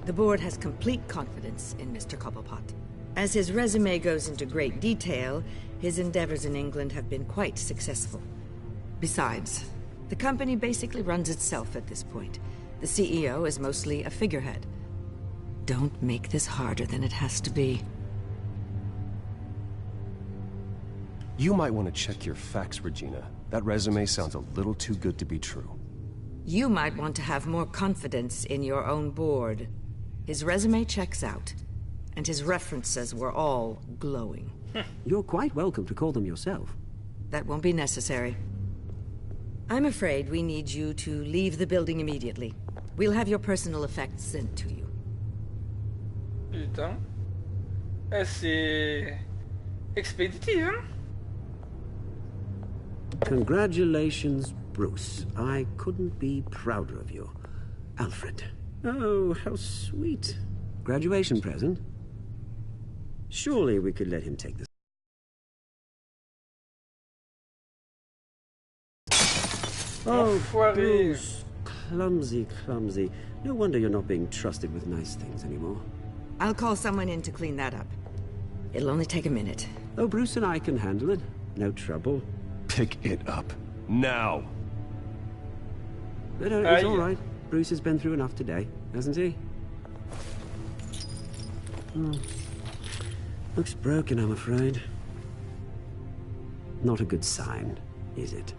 The board has complete confidence in Mr. Cobblepot. As his resume goes into great detail, his endeavors in England have been quite successful. Besides, the company basically runs itself at this point. The CEO is mostly a figurehead. Don't make this harder than it has to be. You might want to check your facts, Regina. That resume sounds a little too good to be true. You might want to have more confidence in your own board. His resume checks out, and his references were all glowing. You're quite welcome to call them yourself. That won't be necessary. I'm afraid we need you to leave the building immediately. We'll have your personal effects sent to you. Putain. C'est expéditif, hein? Congratulations, Bruce. I couldn't be prouder of you. Alfred. Oh, how sweet. Graduation present? Surely we could let him take this. Oh, Bruce. Clumsy, clumsy. No wonder you're not being trusted with nice things anymore. I'll call someone in to clean that up. It'll only take a minute. Oh, Bruce and I can handle it. No trouble. Pick it up. Now! But, it's all right. Bruce has been through enough today, hasn't he? Looks broken, I'm afraid. Not a good sign, is it?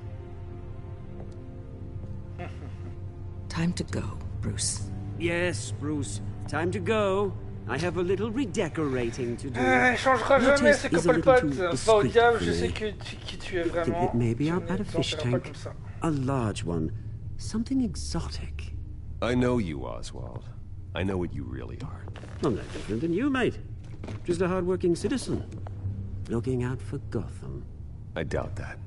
Time to go, Bruce. Yes, Bruce. Time to go. I have a little redecorating to do. Il changera jamais ces Cobblepot. Va au diable, je sais qui tu es vraiment. It may be out at a fish tank. A large one. Something exotic. I know you, Oswald. I know what you really are. I'm no different than you, mate. Just a hard-working citizen. Looking out for Gotham. I doubt that.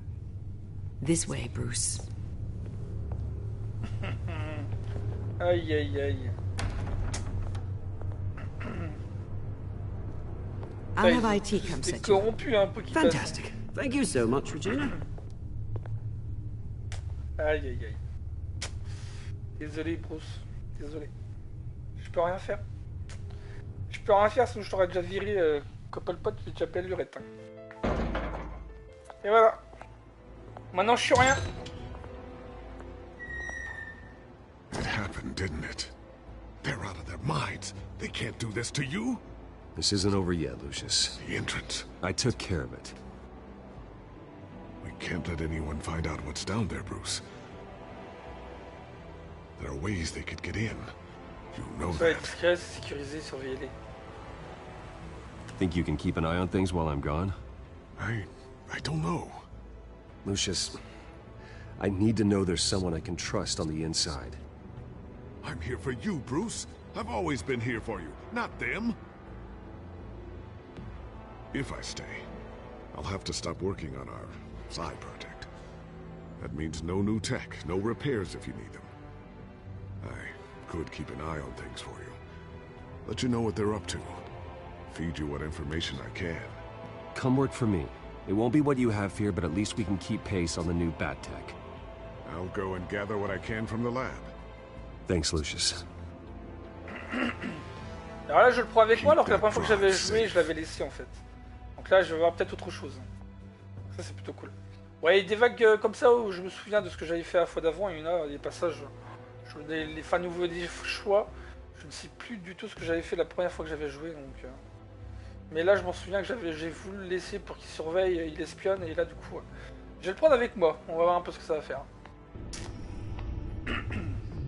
This way, Bruce. Aïe, aïe, aïe. I'll have IT come set you. Fantastic. Thank you so much, Regina. Aïe, aïe, aïe. Désolé, Bruce. Désolé. Je peux rien faire. Je peux rien faire, sinon je t'aurais déjà viré Cobblepot, j'ai déjà appelé l'urette. Et voilà. Maintenant, je suis rien. It happened, didn't it? They're out of their minds. They can't do this to you. This isn't over yet, Lucius. The entrance. I took care of it. We can't let anyone find out what's down there, Bruce. There are ways they could get in. You know that. Discret, sécurisé, surveillé. Think you can keep an eye on things while I'm gone? I don't know. Lucius, I need to know there's someone I can trust on the inside. I'm here for you, Bruce. I've always been here for you, not them. If I stay, I'll have to stop working on our Side project. That means no new tech, no repairs if you need them. I could keep an eye on things for you. Let you know what they're up to. Feed you what information I can. Come work for me. It won't be what you have here, but at least we can keep pace on the new bat tech. I'll go and gather what I can from the lab. Thanks, Lucius. Alors là, je le prends avec moi, alors que la première fois que j'avais joué, je l'avais laissé en fait. Donc là, je vais voir peut-être autre chose. Ça, c'est plutôt cool. Ouais, il y a des vagues comme ça où je me souviens de ce que j'avais fait la fois d'avant. Il y en a des passages, les fins nouveaux des choix. Je ne sais plus du tout ce que j'avais fait la première fois que j'avais joué. Donc, mais là, je m'en souviens que j'ai voulu le laisser pour qu'il surveille, il espionne. Et là, du coup, je vais le prendre avec moi. On va voir un peu ce que ça va faire.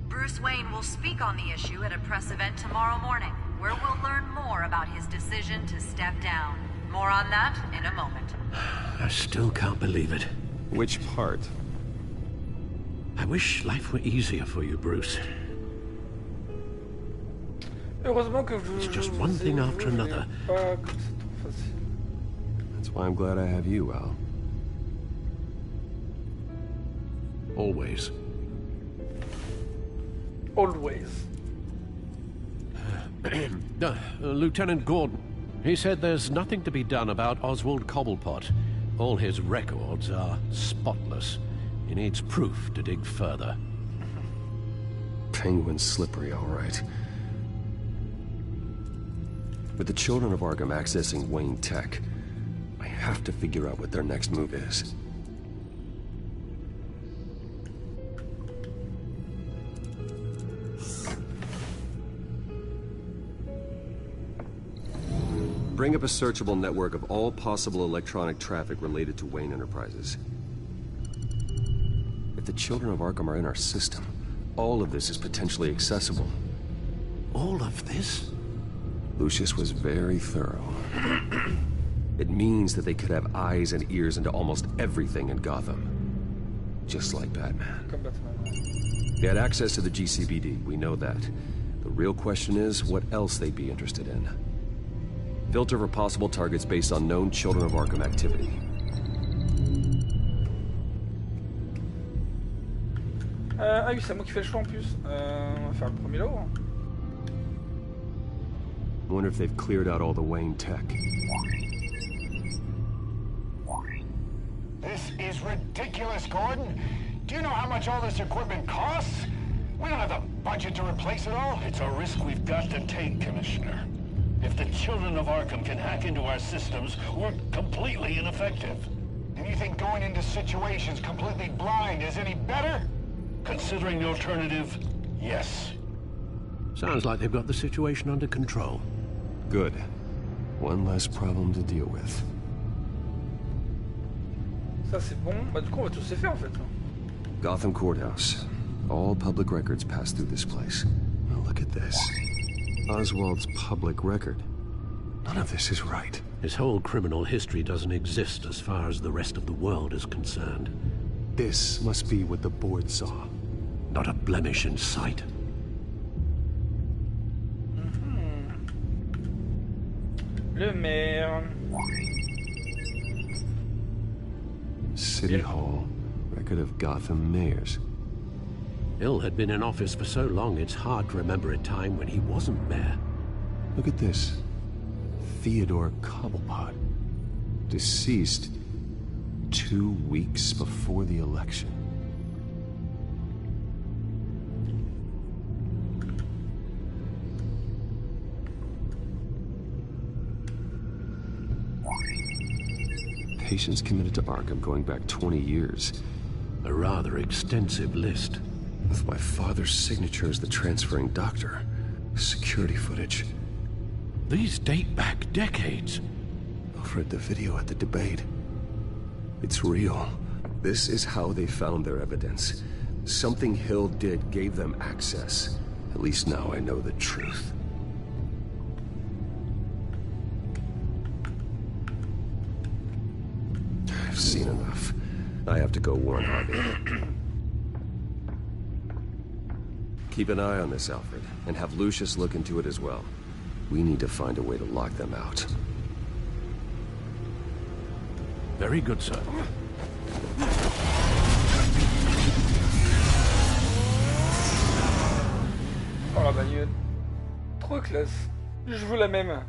Bruce Wayne will speak on the issue at a press event tomorrow morning, where we'll learn more about his decision to step down. More on that in a moment. I still can't believe it. Which part? I wish life were easier for you, Bruce. Heureusement que vous. It's just one thing after another. That's why I'm glad I have you, Al. Always. Always. Lieutenant Gordon, he said there's nothing to be done about Oswald Cobblepot. All his records are spotless. He needs proof to dig further. Penguin's slippery, all right. With the children of Arkham accessing Wayne Tech, I have to figure out what their next move is. Bring up a searchable network of all possible electronic traffic related to Wayne Enterprises. If the children of Arkham are in our system, all of this is potentially accessible. All of this? Lucius was very thorough. It means that they could have eyes and ears into almost everything in Gotham. Just like Batman. They had access to the GCPD, we know that. The real question is, what else they'd be interested in. Filter for possible targets based on known Children of Arkham activity. Ah oui, c'est moi qui fais le choix en plus. On va faire le premier lot. I wonder if they've cleared out all the Wayne tech. This is ridiculous, Gordon. Do you know how much all this equipment costs? We don't have the budget to replace it all. It's a risk we've got to take, Commissioner. If the Children of Arkham can hack into our systems, we're completely ineffective. And you think going into situations completely blind is any better? Considering the alternative, yes. Sounds like they've got the situation under control. Good. One less problem to deal with. Ça c'est bon. Bah du coup on va tous les faire en fait. Gotham Courthouse. All public records pass through this place. Now look at this. Oswald's public record. None of this is right. His whole criminal history doesn't exist as far as the rest of the world is concerned. This must be what the board saw. Not a blemish in sight. Le maire. City Hall. Record of Gotham mayors. Hill had been in office for so long, it's hard to remember a time when he wasn't mayor. Look at this. Theodore Cobblepot. Deceased 2 weeks before the election. Patients committed to Arkham going back 20 years. A rather extensive list. With my father's signature as the transferring doctor. Security footage. These date back decades. Over at the video at the debate. It's real. This is how they found their evidence. Something Hill did gave them access. At least now I know the truth. I've seen enough. I have to go warn Harvey. Keep an eye on this, Alfred, and have Lucius look into it as well. We need to find a way to lock them out. Very good, sir. Oh la bagnole. Trop classe. Je veux la même.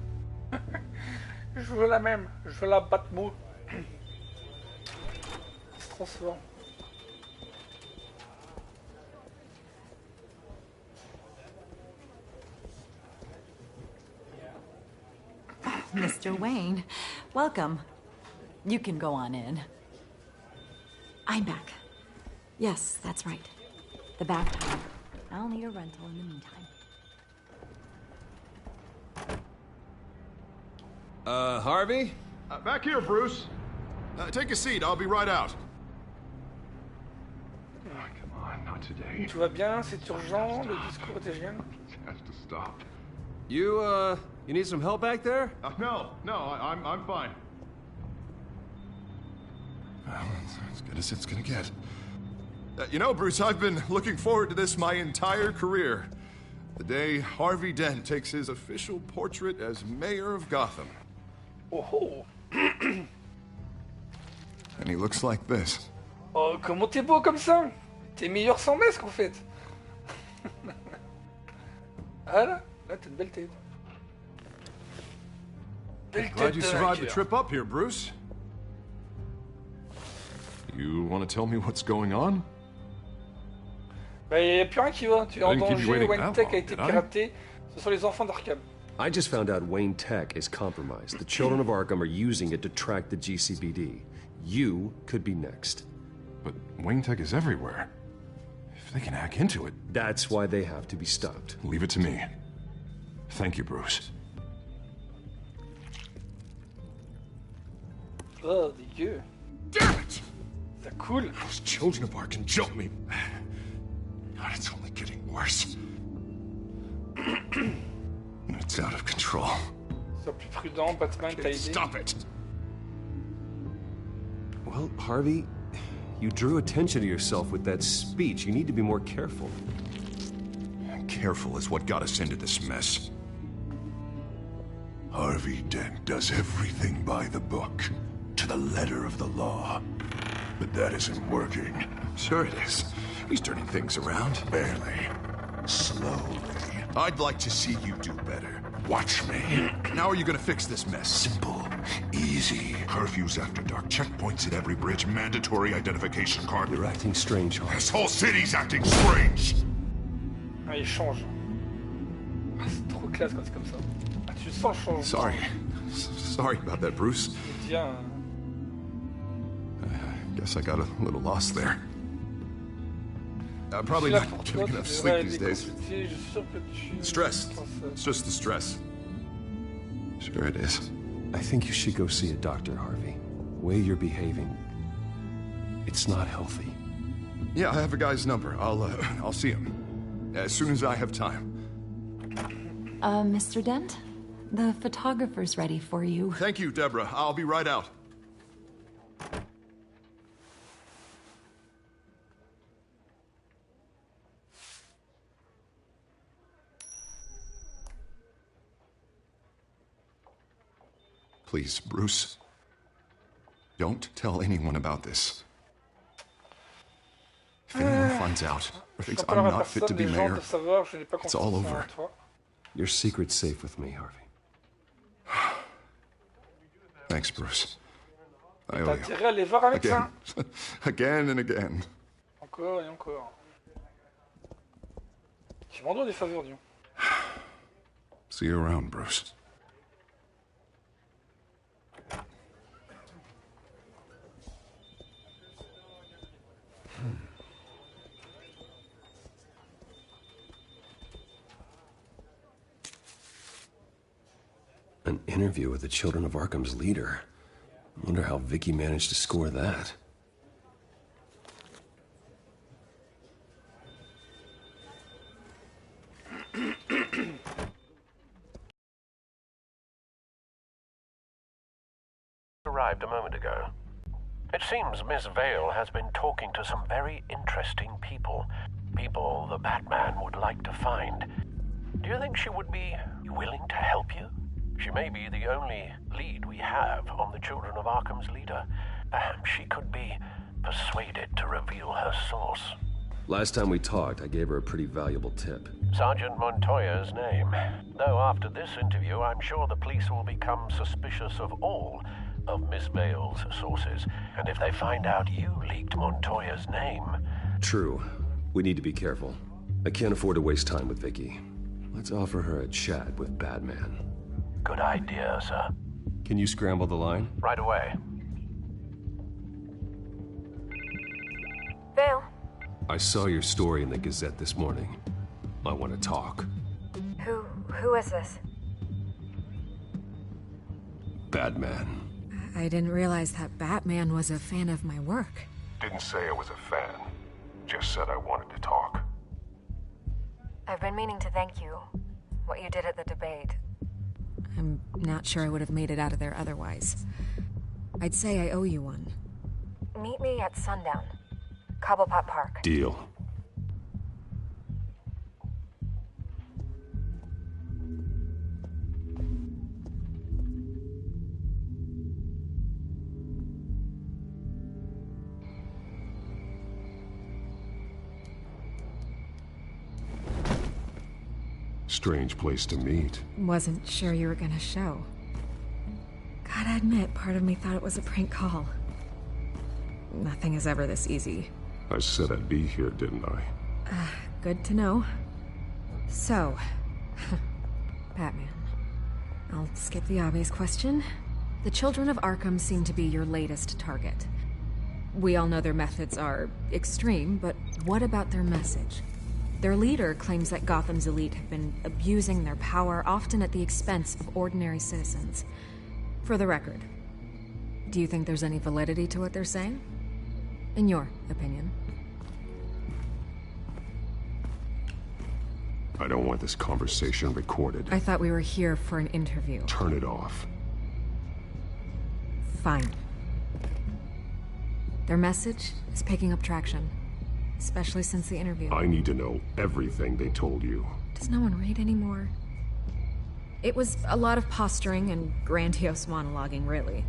Je veux la même. Je veux la Batmo. Il se transforme. Mr. Wayne, welcome. You can go on in. I'm back. Yes, that's right. The bathtub. I'll need a rental in the meantime. Harvey? Back here, Bruce. Take a seat, I'll be right out. Oh, come on, not today. Tout va bien, c'est urgent, le discours était génial. It has to stop. You need some help back there? No, I'm fine. Well, it's as good as it's gonna get. You know, Bruce, I've been looking forward to this my entire career. The day Harvey Dent takes his official portrait as mayor of Gotham. Oh. And he looks like this. Oh, comment t'es beau comme ça? T'es meilleur sans masque en fait. Ah là t'as une belle tête. Glad you survived the trip up here, Bruce. You want to tell me what's going on? Bah y a plus rien qui va. Tu es en danger. Wayne Tech a été piraté. Ce sont les enfants d'Arkham. I just found out Wayne Tech is compromised. The children of Arkham are using it to track the GCPD. You could be next. But Wayne Tech is everywhere. If they can hack into it... That's why they have to be stopped. Leave it to me. Thank you, Bruce. Oh, dégueu. Damn it! C'est cool. Those children of Arkham jumped me. God, it's only getting worse. It's out of control. Sois plus prudent, Batman t'a aidé. Stop it! Well, Harvey, you drew attention to yourself with that speech. You need to be more careful. Careful is what got us into this mess. Harvey Dent does everything by the book, to the letter of the law. But that isn't working. Sure it is. He's turning things around. Barely. Slowly. I'd like to see you do better. Watch me. How are you gonna fix this mess? Simple. Easy. Curfews after dark. Checkpoints at every bridge. Mandatory identification card. You're acting strange, Harvey. This whole city's acting strange. Ah, il change. Ah, c'est trop classe quand c'est comme ça. Ah, tu sens le changement. Sorry about that, Bruce. Il devient... Guess I got a little lost there. Probably not getting enough sleep these days. Stress. It's just the stress. Sure it is. I think you should go see a doctor, Harvey. The way you're behaving, it's not healthy. Yeah, I have a guy's number. I'll see him as soon as I have time. Mr. Dent? The photographer's ready for you. Thank you, Deborah. I'll be right out. Please, Bruce. Don't tell anyone about this. If anyone finds out or thinks I'm not fit to be mayor, it's all over. Your secret's safe with me, Harvey. Thanks, Bruce. I T'as owe intérêt à aller voir un médecin. Again and again. Encore et encore. Tu m'en dois des faveurs, Dion. See you around, Bruce. An interview with the Children of Arkham's leader. I wonder how Vicky managed to score that. Arrived a moment ago. It seems Miss Vale has been talking to some very interesting people. People the Batman would like to find. Do you think she would be willing to help you? She may be the only lead we have on the Children of Arkham's leader. perhaps she could be persuaded to reveal her source. Last time we talked, I gave her a pretty valuable tip. Sergeant Montoya's name. Though after this interview, I'm sure the police will become suspicious of all of Miss Vale's sources. And if they find out you leaked Montoya's name... True. We need to be careful. I can't afford to waste time with Vicky. Let's offer her a chat with Batman. Good idea, sir. Can you scramble the line? Right away. Vale. I saw your story in the Gazette this morning. I want to talk. Who is this? Batman. I didn't realize that Batman was a fan of my work. Didn't say I was a fan. Just said I wanted to talk. I've been meaning to thank you. What you did at the debate. I'm not sure I would have made it out of there otherwise. I'd say I owe you one. Meet me at sundown. Cobblepot Park. Deal. Strange place to meet. Wasn't sure you were gonna show. Gotta admit, part of me thought it was a prank call. Nothing is ever this easy. I said I'd be here, didn't I? Good to know. So, Batman. I'll skip the obvious question. The children of Arkham seem to be your latest target. We all know their methods are extreme, but what about their message? Their leader claims that Gotham's elite have been abusing their power, often at the expense of ordinary citizens. For the record, do you think there's any validity to what they're saying? In your opinion? I don't want this conversation recorded. I thought we were here for an interview. Turn it off. Fine. Their message is picking up traction. Especially since the interview. I need to know everything they told you. Does no one read anymore? It was a lot of posturing and grandiose monologuing, really.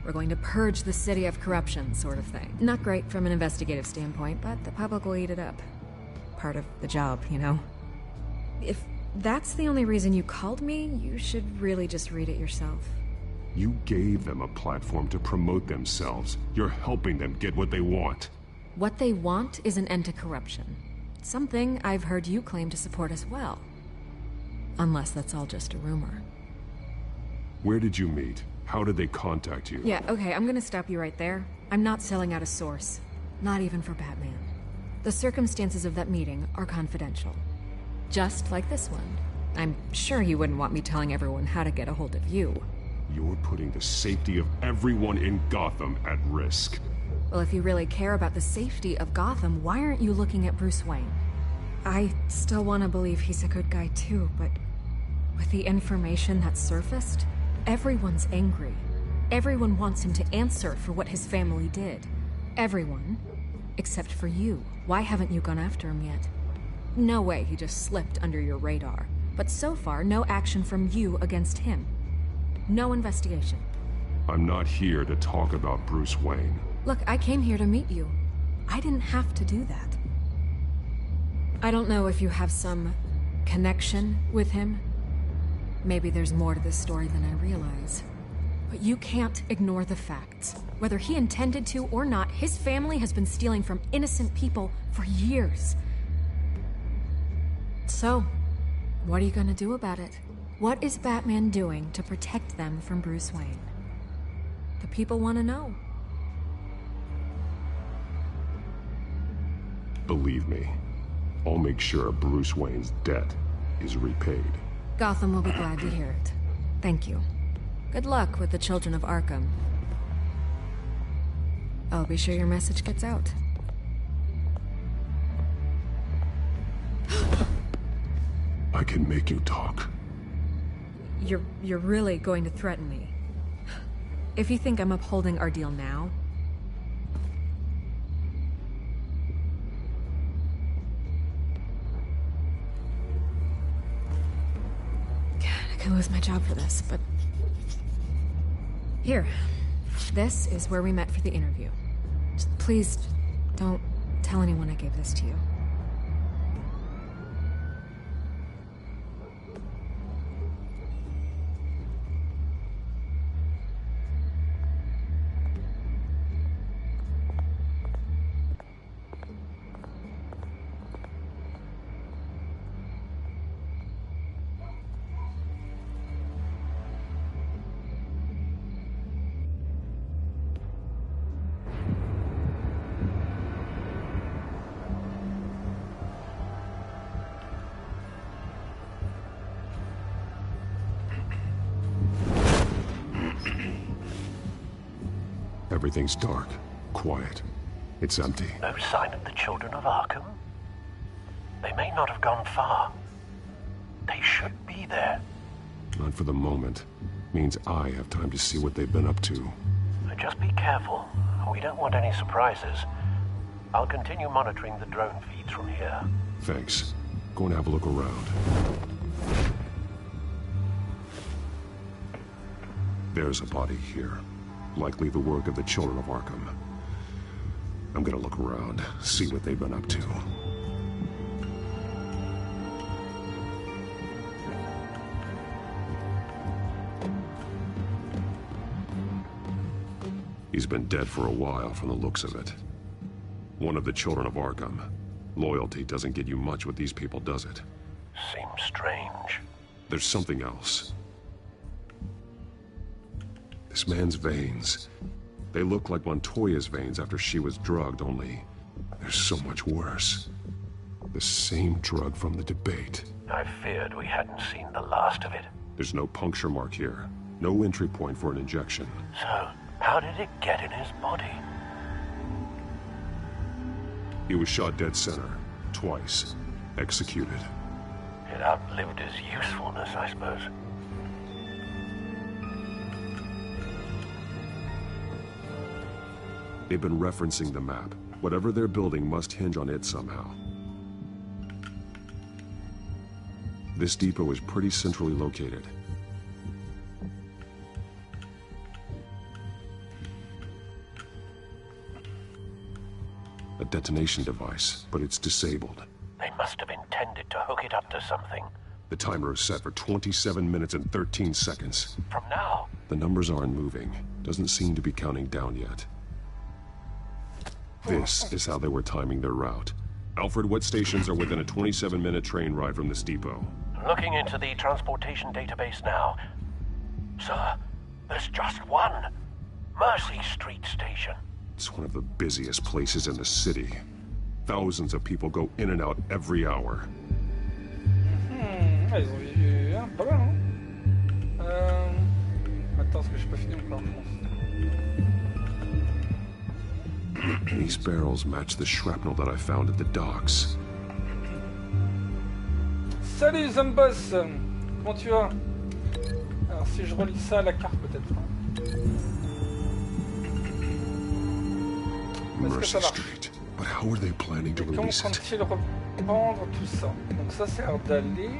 We're going to purge the city of corruption, sort of thing. Not great from an investigative standpoint, but the public will eat it up. Part of the job, you know? If that's the only reason you called me, you should really just read it yourself. You gave them a platform to promote themselves. You're helping them get what they want. What they want is an end to corruption. Something I've heard you claim to support as well. Unless that's all just a rumor. Where did you meet? How did they contact you? Yeah, okay, I'm gonna stop you right there. I'm not selling out a source. Not even for Batman. The circumstances of that meeting are confidential. Just like this one. I'm sure you wouldn't want me telling everyone how to get a hold of you. You're putting the safety of everyone in Gotham at risk. Well, if you really care about the safety of Gotham, why aren't you looking at Bruce Wayne? I still want to believe he's a good guy too, but with the information that surfaced, everyone's angry. Everyone wants him to answer for what his family did. Everyone, except for you. Why haven't you gone after him yet? No way he just slipped under your radar. But so far, no action from you against him. No investigation. I'm not here to talk about Bruce Wayne. Look, I came here to meet you. I didn't have to do that. I don't know if you have some connection with him. Maybe there's more to this story than I realize. But you can't ignore the facts. Whether he intended to or not, his family has been stealing from innocent people for years. So, what are you gonna do about it? What is Batman doing to protect them from Bruce Wayne? The people want to know. Believe me, I'll make sure Bruce Wayne's debt is repaid. Gotham will be glad to hear it. Thank you. Good luck with the children of Arkham. I'll be sure your message gets out. I can make you talk. You're really going to threaten me? If you think I'm upholding our deal now... God, I could lose my job for this, but... Here. This is where we met for the interview. Please, don't tell anyone I gave this to you. Everything's dark, quiet. It's empty. No sign of the children of Arkham? They may not have gone far. They should be there. Not for the moment. Means I have time to see what they've been up to. Just be careful. We don't want any surprises. I'll continue monitoring the drone feeds from here. Thanks. Go and have a look around. There's a body here. Likely the work of the children of Arkham. I'm gonna look around, see what they've been up to. He's been dead for a while from the looks of it. One of the children of Arkham. Loyalty doesn't get you much with these people, does it? Seems strange. There's something else. This man's veins. They look like Montoya's veins after she was drugged, only they're so much worse. The same drug from the debate. I feared we hadn't seen the last of it. There's no puncture mark here. No entry point for an injection. So, how did it get in his body? He was shot dead center. Twice. Executed. It outlived his usefulness, I suppose. They've been referencing the map. Whatever they're building must hinge on it somehow. This depot is pretty centrally located. A detonation device, but it's disabled. They must have intended to hook it up to something. The timer is set for 27 minutes and 13 seconds. From now? The numbers aren't moving. Doesn't seem to be counting down yet. This is how they were timing their route. Alfred, what stations are within a 27-minute train ride from this depot? Looking into the transportation database now. Sir, there's just one. Mercy Street Station. It's one of the busiest places in the city. Thousands of people go in and out every hour. Ils ont vécu pas mal, hein. Attends, parce que j'ai pas fini encore, je pense. These barrels match the shrapnel that I found at the docks. Salut Zambos, comment tu vas? Alors si je relis ça à la carte peut-être. Mercy Street. But how are they planning to release it? Comment comptent-ils reprendre tout ça? Donc ça c'est l'air d'aller.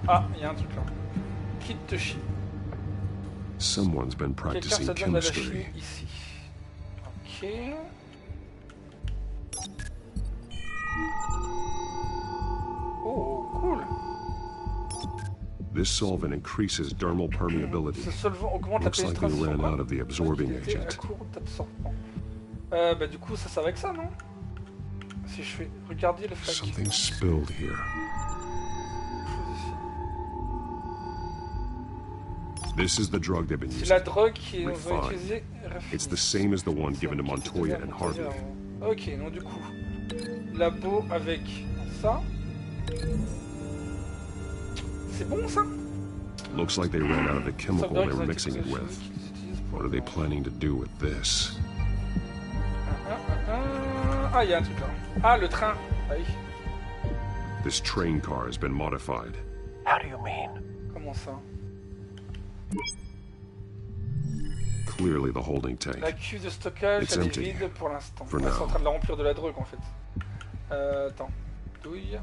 Ah, il y a un truc là. Kit de chimie. Someone's been practicing Quelqu'un se donne de la chemistry. chimie ici. Ok. Oh, cool. This solvent increases dermal permeability. Ce solvant augmente la Looks like they pénétration. ran out of the absorbing Qualité agent. courte absorbant. Bah du coup ça va avec ça, non? Si je fais regarder le flaque. Something spilled here. This is the drug they've been C'est using. la drogue qu'ils ont Refined. utilisée. It's the same as the one given to Montoya and Harvey. Ok, donc du coup, labo avec ça. C'est bon ça? Looks like they ran out of the chemical they were mixing it with. What are they planning to do with this? Ah, il y a un truc là. Ah, le train. Ah oui. This train car has been modified. How do you mean? Comment ça? Clearly the holding tank. La cuve de stockage, It's elle est empty. vide pour l'instant. For Ils sont en now. train de la remplir de la drogue en fait. Attends. Douille.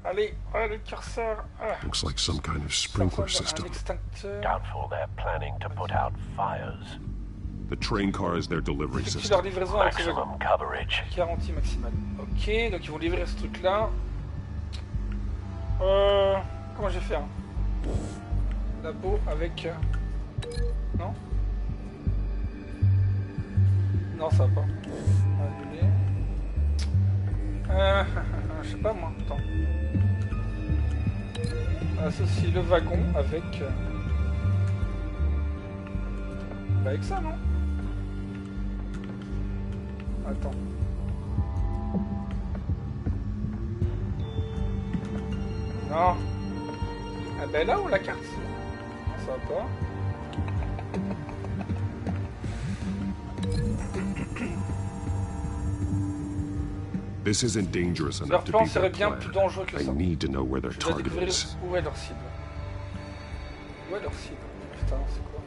Allez, le curseur. Looks like some kind of sprinkler Un system. extincteur. Doubtful they're planning to put out fires. The train car is their delivery Effectue system. leur livraison avec ce Maximum coverage. garantie maximale. Ok, donc ils vont livrer ce truc-là. Comment je vais faire? Labo avec... Non? Non, ça va pas. Annuler. Je sais pas moi, attends. Associer le wagon avec... Bah avec ça, non? Attends. Non. Ah ben là ou la carte? Non, ça va pas. This isn't dangerous Leur enough to plan be serait their bien plan. plus dangereux que I ça. need to know where their Je dois target découvrir is. où est leur cible. Où est leur cible? Putain, c'est quoi?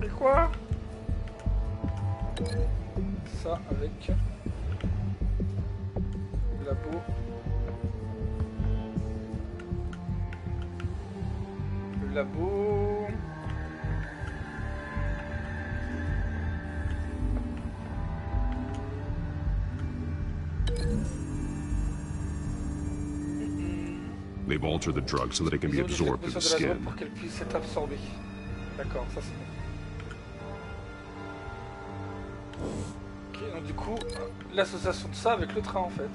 C'est quoi? Ça avec... le labo. Le labo... They've altered the drug so that it can be Ils ont modifié la absorbed through composition the de la drogue skin. pour qu'elle puisse être absorbée. D'accord, ça c'est bon. Ok, donc du coup, l'association de ça avec le train en fait.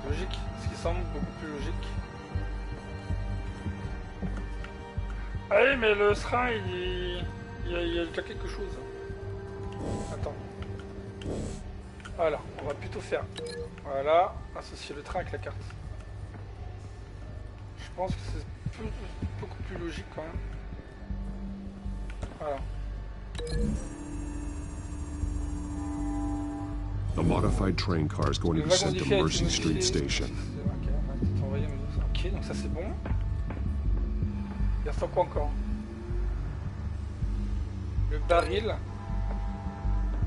Logique, ce qui semble beaucoup plus logique. Ah oui, mais le train, il y a déjà quelque chose. Attends. Voilà, on va plutôt faire... Voilà, associer le train avec la carte. Je pense que c'est beaucoup plus logique quand même. Voilà. The modified train car is going to be sent to Mercy Street Station. Ok, donc ça c'est bon. Il reste quoi encore? Le baril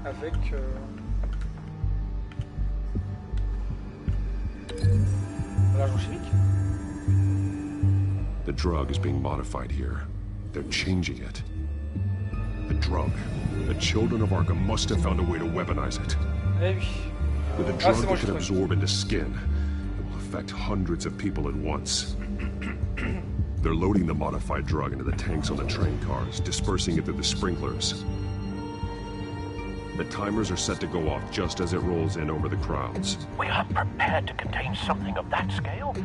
avec l'agent chimique. The drug is being modified here. They're changing it. The drug. The children of Arkham must have found a way to weaponize it. Eh oui. With a drug that can absorb into skin, it will affect hundreds of people at once. They're loading the modified drug into the tanks on the train cars, dispersing it through the sprinklers. The timers are set to go off just as it rolls in over the crowds. We are prepared to contain something of that scale?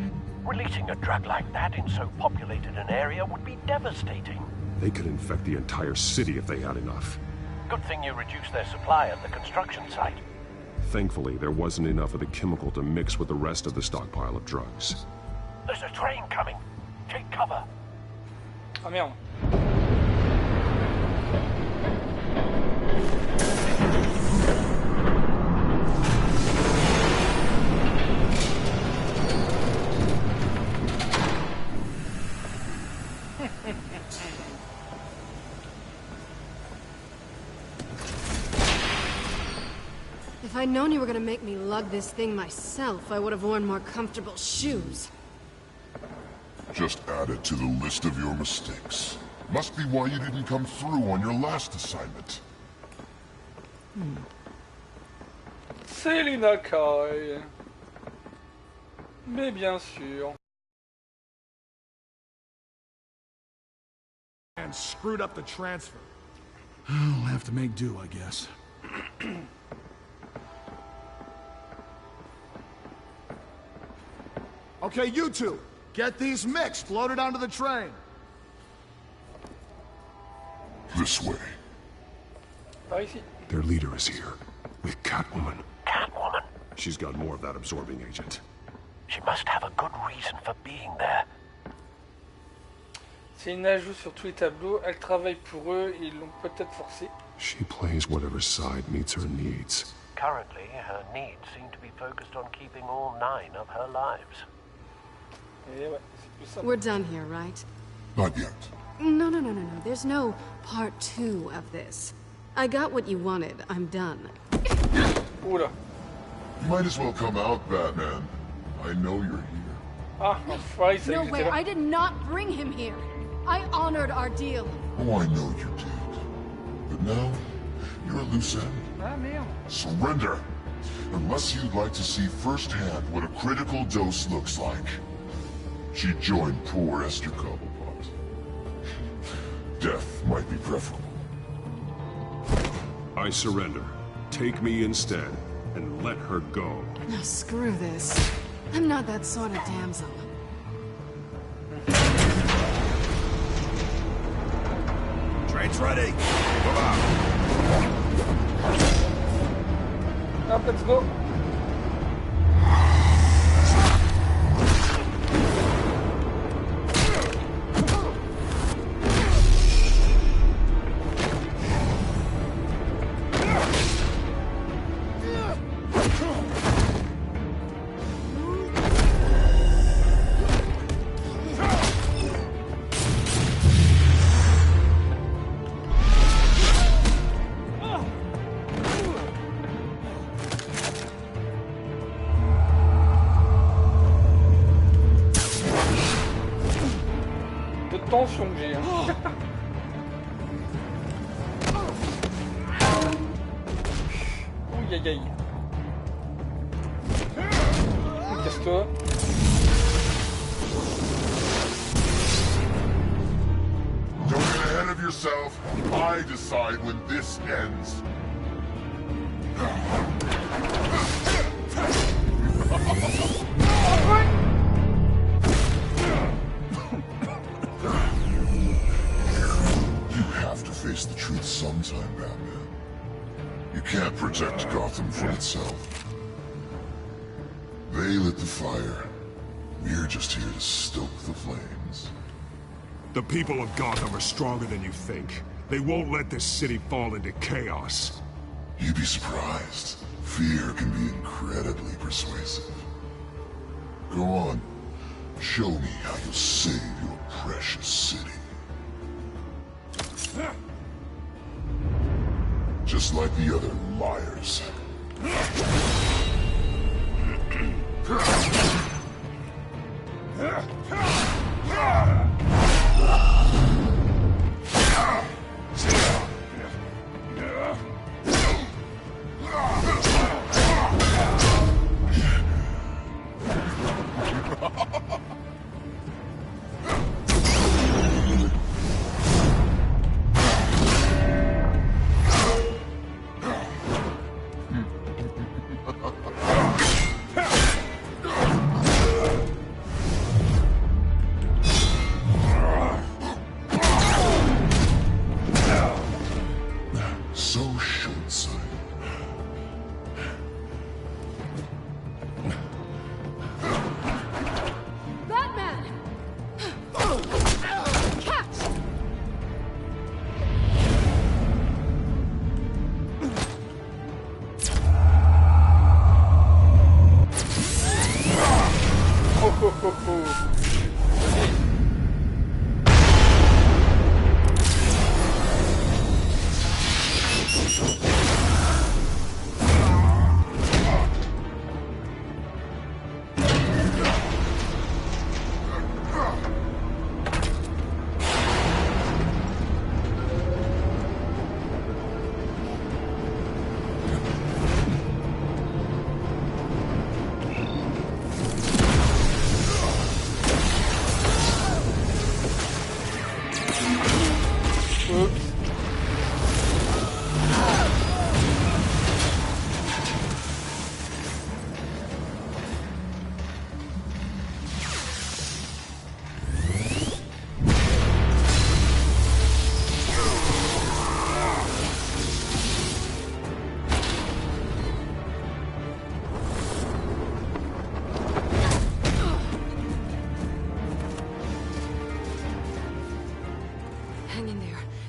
Releasing a drug like that in so populated an area would be devastating. They could infect the entire city if they had enough. Good thing you reduced their supply at the construction site. Thankfully, there wasn't enough of the chemical to mix with the rest of the stockpile of drugs. There's a train coming. Take cover. Ah merde. If I'd known you were gonna make me lug this thing myself, I would have worn more comfortable shoes. Just add it to the list of your mistakes. Must be why you didn't come through on your last assignment. Selina Kyle. Mais bien sûr. And screwed up the transfer. I'll have to make do, I guess. Okay, you two, get these mixed, loaded onto the train. This way. Par ici. Their leader is here, with Catwoman. Catwoman? She's got more of that absorbing agent. She must have a good reason for being there. Selina joue sur tous les tableaux, elle travaille pour eux, ils l'ont peut-être forcé. She plays whatever side meets her needs. Currently, her needs seem to be focused on keeping all 9 of her lives. Et ouais, c'est plus simple. We're done here, right? Not yet. No. There's no part 2 of this. I got what you wanted. I'm done. Oula. You might as well come out, Batman. I know you're here. Ah, enfin, il No way, I did not bring him here. I honored our deal. Oh, I know you did. But now, you're a loose end. Ah, merde. Surrender! Unless you'd like to see firsthand what a critical dose looks like. She joined poor Esther Cobblepot. Death might be preferable. I surrender. Take me instead, and let her go. No, screw this. I'm not that sort of damsel. Train's ready. Come on. Up, let's go. Tension que j'ai. Ouh, aïe aïe. Casse-toi. Don't get ahead of yourself. I decide when this ends. Face the truth sometime, Batman. You can't protect Gotham from itself. They lit the fire. We're just here to stoke the flames. The people of Gotham are stronger than you think. They won't let this city fall into chaos. You'd be surprised. Fear can be incredibly persuasive. Go on. Show me how you'll save your precious city. Just like the other liars.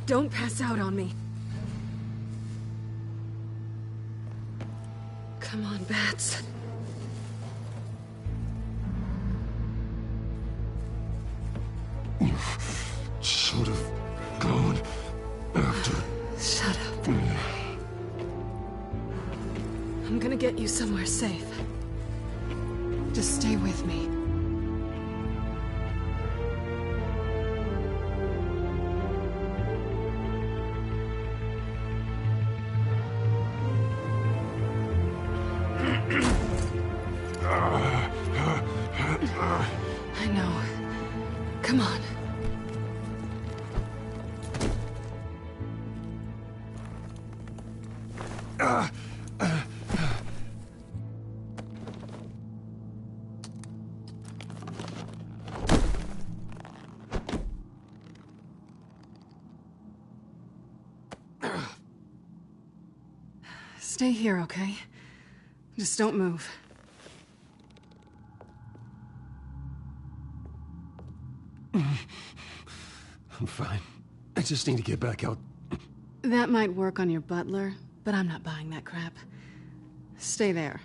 Don't pass out on me. Come on, Bats. You should have gone after. Shut up. I'm gonna gonna get you somewhere safe. Just stay with me. I know. Come on. Stay here, okay? Just don't move. I'm fine. I just need to get back out. That might work on your butler, but I'm not buying that crap. Stay there.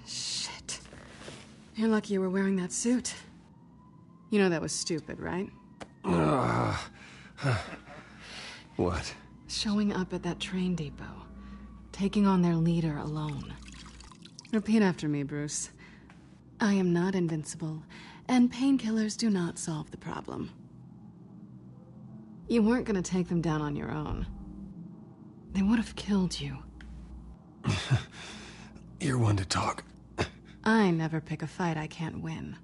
Shit. You're lucky you were wearing that suit. You know that was stupid, right? What? Showing up at that train depot. Taking on their leader alone. Repeat after me, Bruce. I am not invincible, and painkillers do not solve the problem. You weren't gonna take them down on your own. They would have killed you. You're one to talk. I never pick a fight I can't win.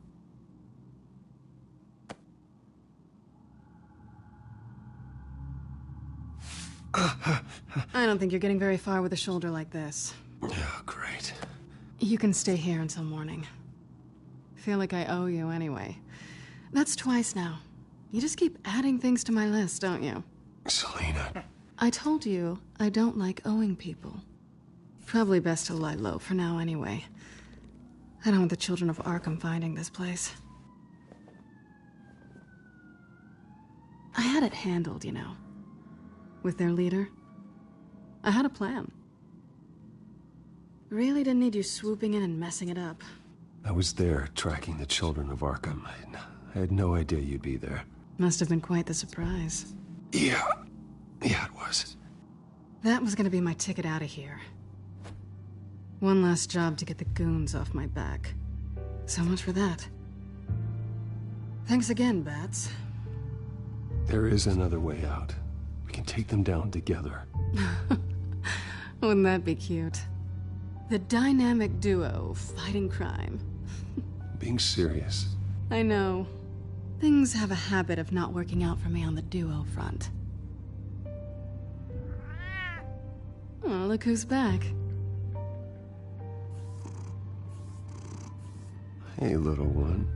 I don't think you're getting very far with a shoulder like this. Oh, great. You can stay here until morning. Feel like I owe you anyway. That's twice now. You just keep adding things to my list, don't you? Selina. I told you I don't like owing people. Probably best to lie low for now anyway. I don't want the children of Arkham finding this place. I had it handled, you know. With their leader. I had a plan. Really didn't need you swooping in and messing it up. I was there, tracking the children of Arkham. I had no idea you'd be there. Must have been quite the surprise. Yeah, it was. That was gonna be my ticket out of here. One last job to get the goons off my back. So much for that. Thanks again, Bats. There is another way out. We can take them down together. Wouldn't that be cute? The dynamic duo fighting crime. Being serious. I know. Things have a habit of not working out for me on the duo front. Oh, look who's back. Hey, little one.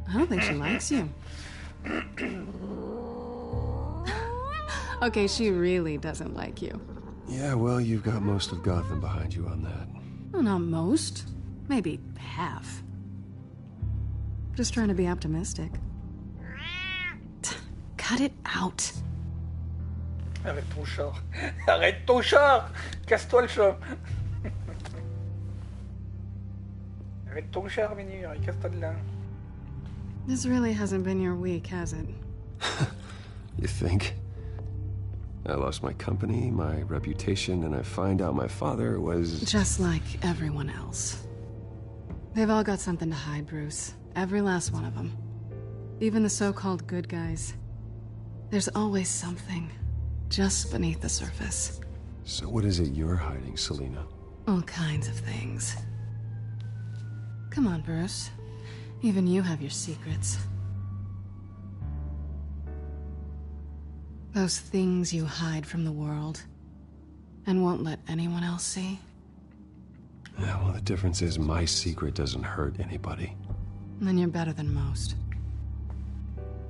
I don't think she likes you. Okay, she really doesn't like you. Yeah, well, you've got most of Gotham behind you on that. Well, not most. Maybe half. Just trying to be optimistic. Cut it out. Arrête ton char. Arrête ton char. Casse-toi le chat. Arrête ton char, Vénure, et casse-toi de là. This really hasn't been your week, has it? You think? I lost my company, my reputation, and I find out my father was... Just like everyone else. They've all got something to hide, Bruce. Every last one of them. Even the so-called good guys. There's always something, just beneath the surface. So what is it you're hiding, Selina? All kinds of things. Come on, Bruce. Even you have your secrets. Those things you hide from the world and won't let anyone else see. Yeah, well, the difference is my secret doesn't hurt anybody. Then you're better than most.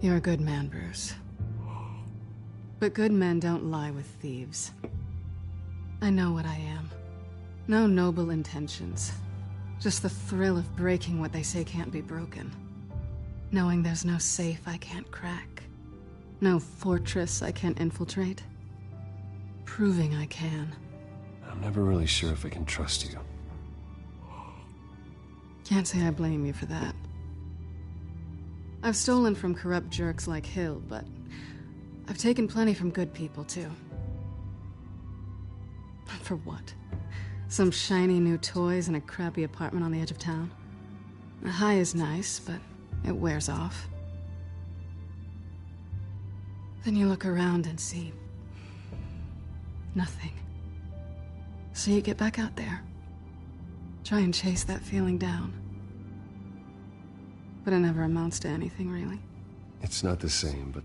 You're a good man, Bruce. But good men don't lie with thieves. I know what I am. No noble intentions. Just the thrill of breaking what they say can't be broken. Knowing there's no safe I can't crack. No fortress I can't infiltrate. Proving I can. I'm never really sure if I can trust you. Can't say I blame you for that. I've stolen from corrupt jerks like Hill, but I've taken plenty from good people, too. For what? Some shiny new toys and a crappy apartment on the edge of town? The high is nice, but it wears off. Then you look around and see nothing. So you get back out there. Try and chase that feeling down. But it never amounts to anything, really. It's not the same, but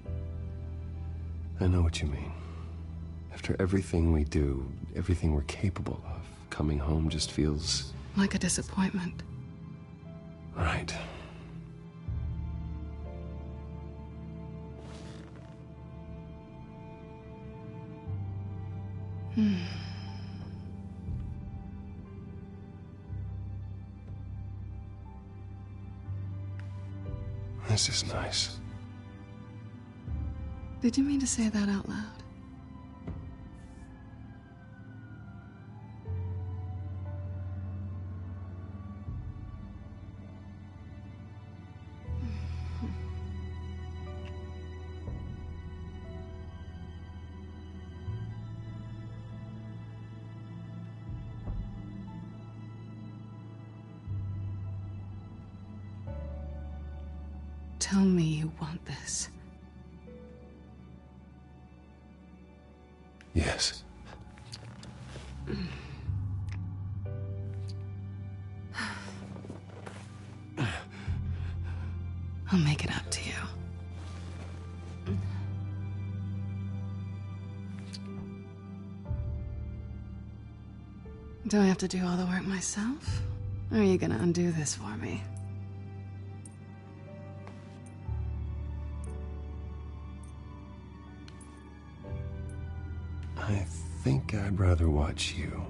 I know what you mean. After everything we do, everything we're capable of, coming home just feels... like a disappointment. Right. This is nice. Did you mean to say that out loud? Tell me you want this. Yes. I'll make it up to you. Do I have to do all the work myself? Or are you gonna undo this for me? I think I'd rather watch you.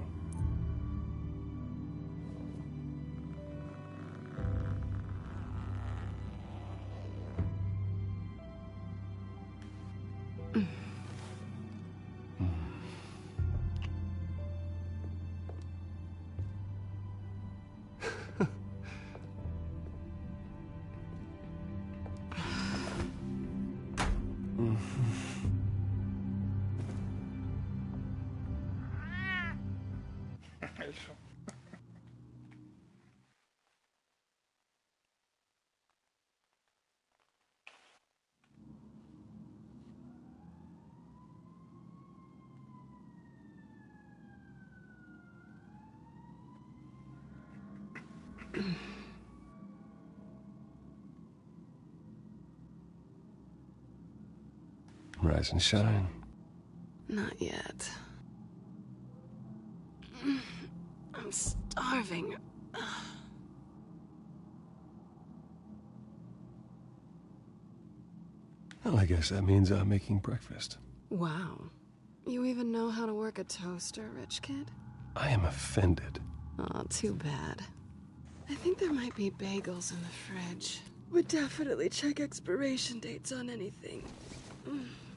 Rise and shine. Not yet. I'm starving. Well, I guess that means I'm making breakfast. Wow. You even know how to work a toaster, rich kid? I am offended. Oh, too bad. I think there might be bagels in the fridge. Would definitely check expiration dates on anything.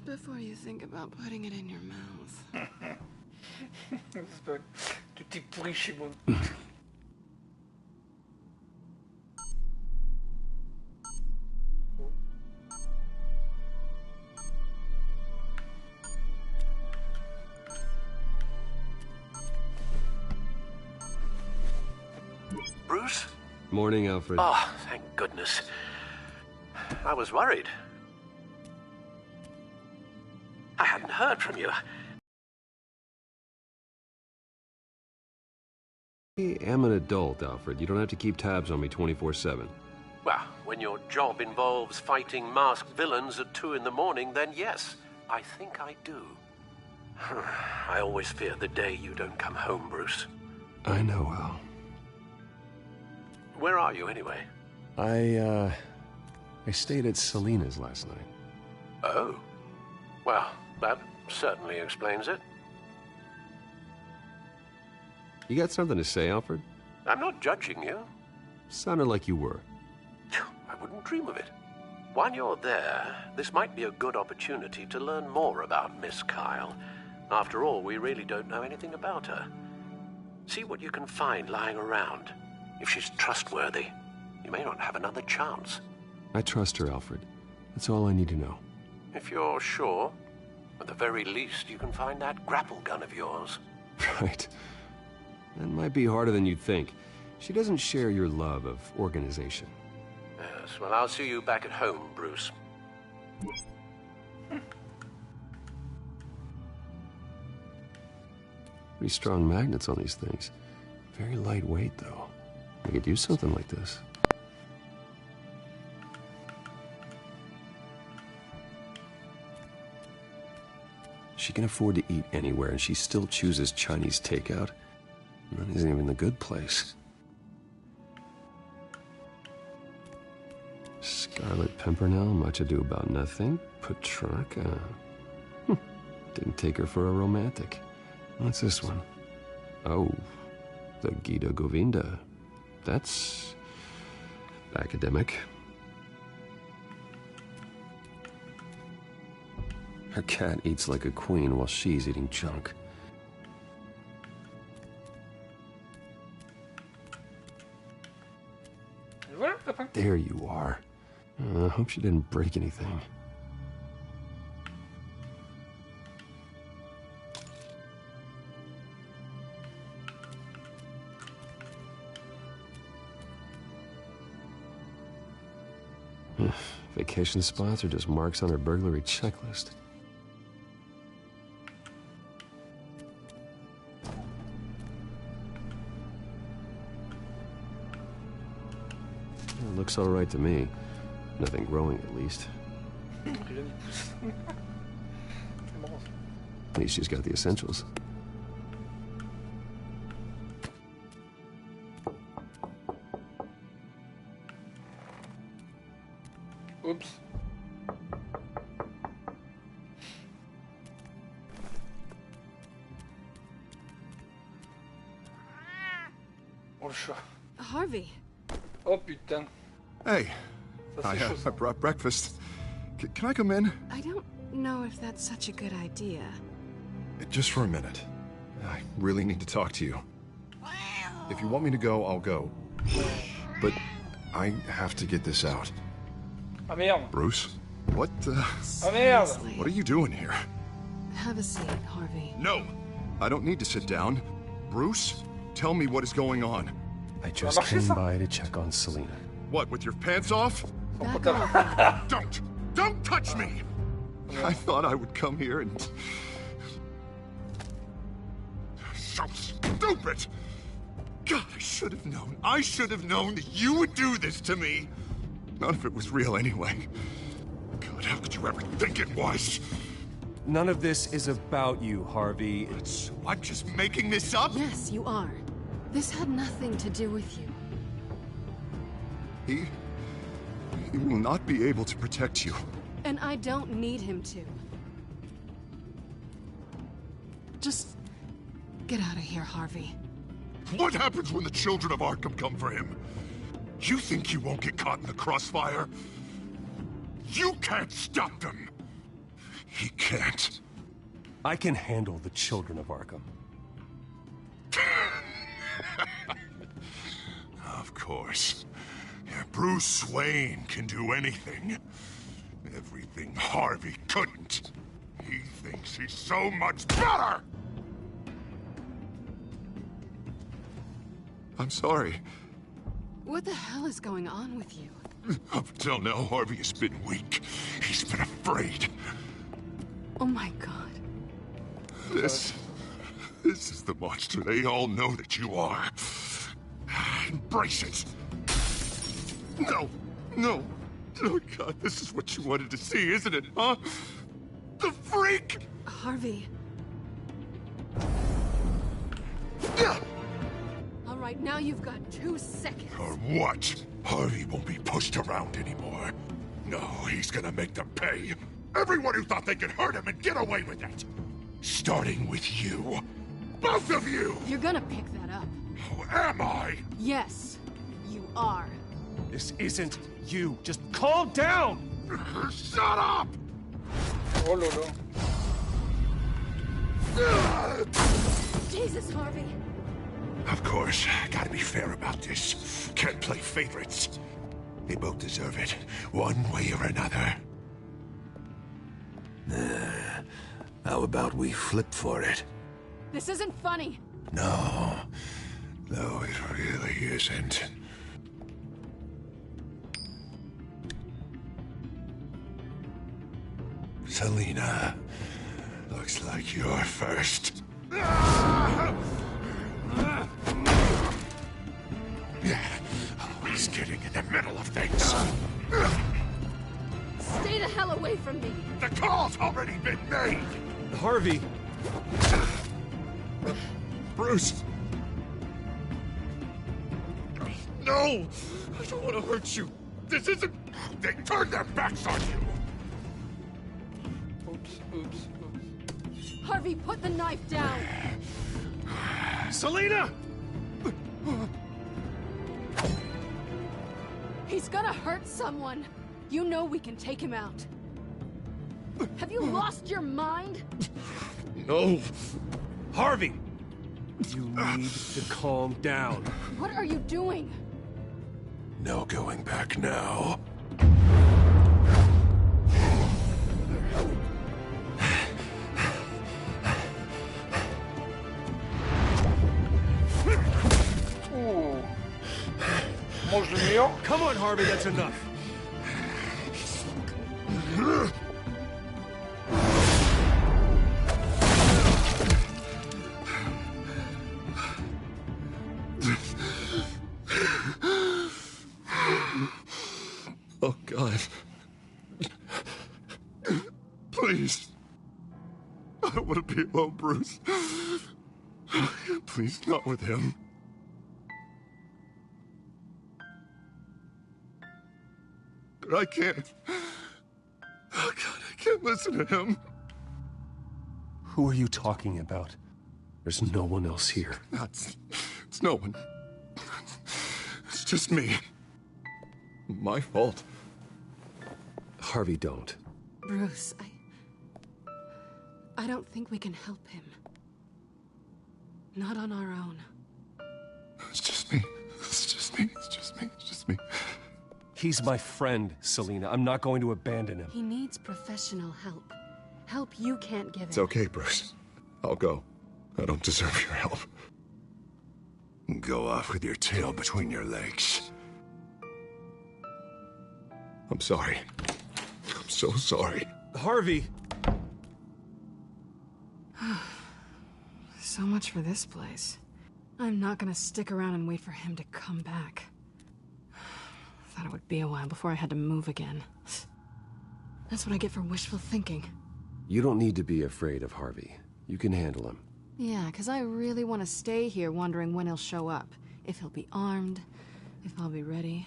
Before you think about putting it in your mouth. Tout est pourri chez moi. Bruce? Morning, Alfred. Oh, thank goodness. I was worried. I hadn't heard from you. I am an adult, Alfred. You don't have to keep tabs on me 24/7. Well, when your job involves fighting masked villains at 2 in the morning, then yes, I think I do. I always fear the day you don't come home, Bruce. I know, Al. Where are you, anyway? I stayed at Selena's last night. Oh. Well, that certainly explains it. You got something to say, Alfred? I'm not judging you. Sounded like you were. I wouldn't dream of it. While you're there, this might be a good opportunity to learn more about Miss Kyle. After all, we really don't know anything about her. See what you can find lying around. If she's trustworthy, you may not have another chance. I trust her, Alfred. That's all I need to know. If you're sure, at the very least, you can find that grapple gun of yours. Right. That might be harder than you'd think. She doesn't share your love of organization. Yes, well, I'll see you back at home, Bruce. Pretty strong magnets on these things. Very lightweight, though. I could use something like this. She can afford to eat anywhere, and she still chooses Chinese takeout. That isn't even the good place. Scarlet Pimpernel, Much Ado About Nothing, Petrarca. Didn't take her for a romantic. What's this one? Oh, the Gita Govinda. That's academic. Her cat eats like a queen while she's eating junk. There you are. I hope she didn't break anything. Vacation spots are just marks on her burglary checklist. It looks all right to me. Nothing growing, at least. At least she's got the essentials. Oops. Oh le chat. Harvey. Oh putain. Hey, I brought breakfast. Can I come in? I don't know if that's such a good idea. Just for a minute. I really need to talk to you. If you want me to go, I'll go. But I have to get this out. Ah merde. Bruce? What Ah merde. What are you doing here? Have a seat, Harvey. No! I don't need to sit down. Bruce, tell me what is going on. I just came by to check on Selena. What, with your pants off? Don't touch me! I thought I would come here and... So stupid! God, I should have known that you would do this to me! None of it was real anyway. God, how could you ever think it was? None of this is about you, Harvey. So I'm just making this up? Yes, you are. This had nothing to do with you. He will not be able to protect you. And I don't need him to. Just get out of here, Harvey. What happens when the children of Arkham come for him? You think he won't get caught in the crossfire? You can't stop them! He can't. I can handle the children of Arkham. Of course. Bruce Wayne can do anything. Everything Harvey couldn't. He thinks he's so much better! I'm sorry. What the hell is going on with you? Up until now, Harvey has been weak. He's been afraid. Oh my god. This is the monster they all know that you are. Embrace it. No. Oh god, this is what you wanted to see, isn't it, huh? The freak! Harvey. All right, now you've got 2 seconds. Or what? Harvey won't be pushed around anymore. No, he's gonna make them pay. Everyone who thought they could hurt him and get away with it. Starting with you. Both of you! You're gonna pick that up. Oh, am I? Yes, you are. This isn't you. Just calm down! Shut up! Oh lolo. Jesus, Harvey. Of course, gotta be fair about this. Can't play favorites. They both deserve it, one way or another. How about we flip for it? This isn't funny. No, it really isn't. Selina, looks like you're first. Yeah, always getting in the middle of things. Stay the hell away from me. The call's already been made. Harvey. Bruce. No, I don't want to hurt you. This isn't... They turned their backs on you. Oops. Harvey, put the knife down. Selina! He's gonna hurt someone. You know we can take him out. Have you lost your mind? No. Harvey! You need to calm down. What are you doing? No going back now. Ooh. Mange le mur. Come on, Harvey, that's enough. Oh, God. Please. I don't want to be alone, Bruce. Please, not with him. But I can't. Oh, God, I can't listen to him. Who are you talking about? There's no one else here. It's no one. It's just me. My fault. Harvey, don't. Bruce, I don't think we can help him. Not on our own. It's just me. It's just me. It's just me. It's just me. He's my friend, Selina. I'm not going to abandon him. He needs professional help. Help you can't give him. It's okay, Bruce. I'll go. I don't deserve your help. Go off with your tail between your legs. I'm sorry. I'm so sorry. Harvey! So much for this place. I'm not gonna stick around and wait for him to come back. Thought it would be a while before I had to move again. That's what I get for wishful thinking. You don't need to be afraid of Harvey. You can handle him. Yeah, because I really want to stay here wondering when he'll show up. If he'll be armed, if I'll be ready.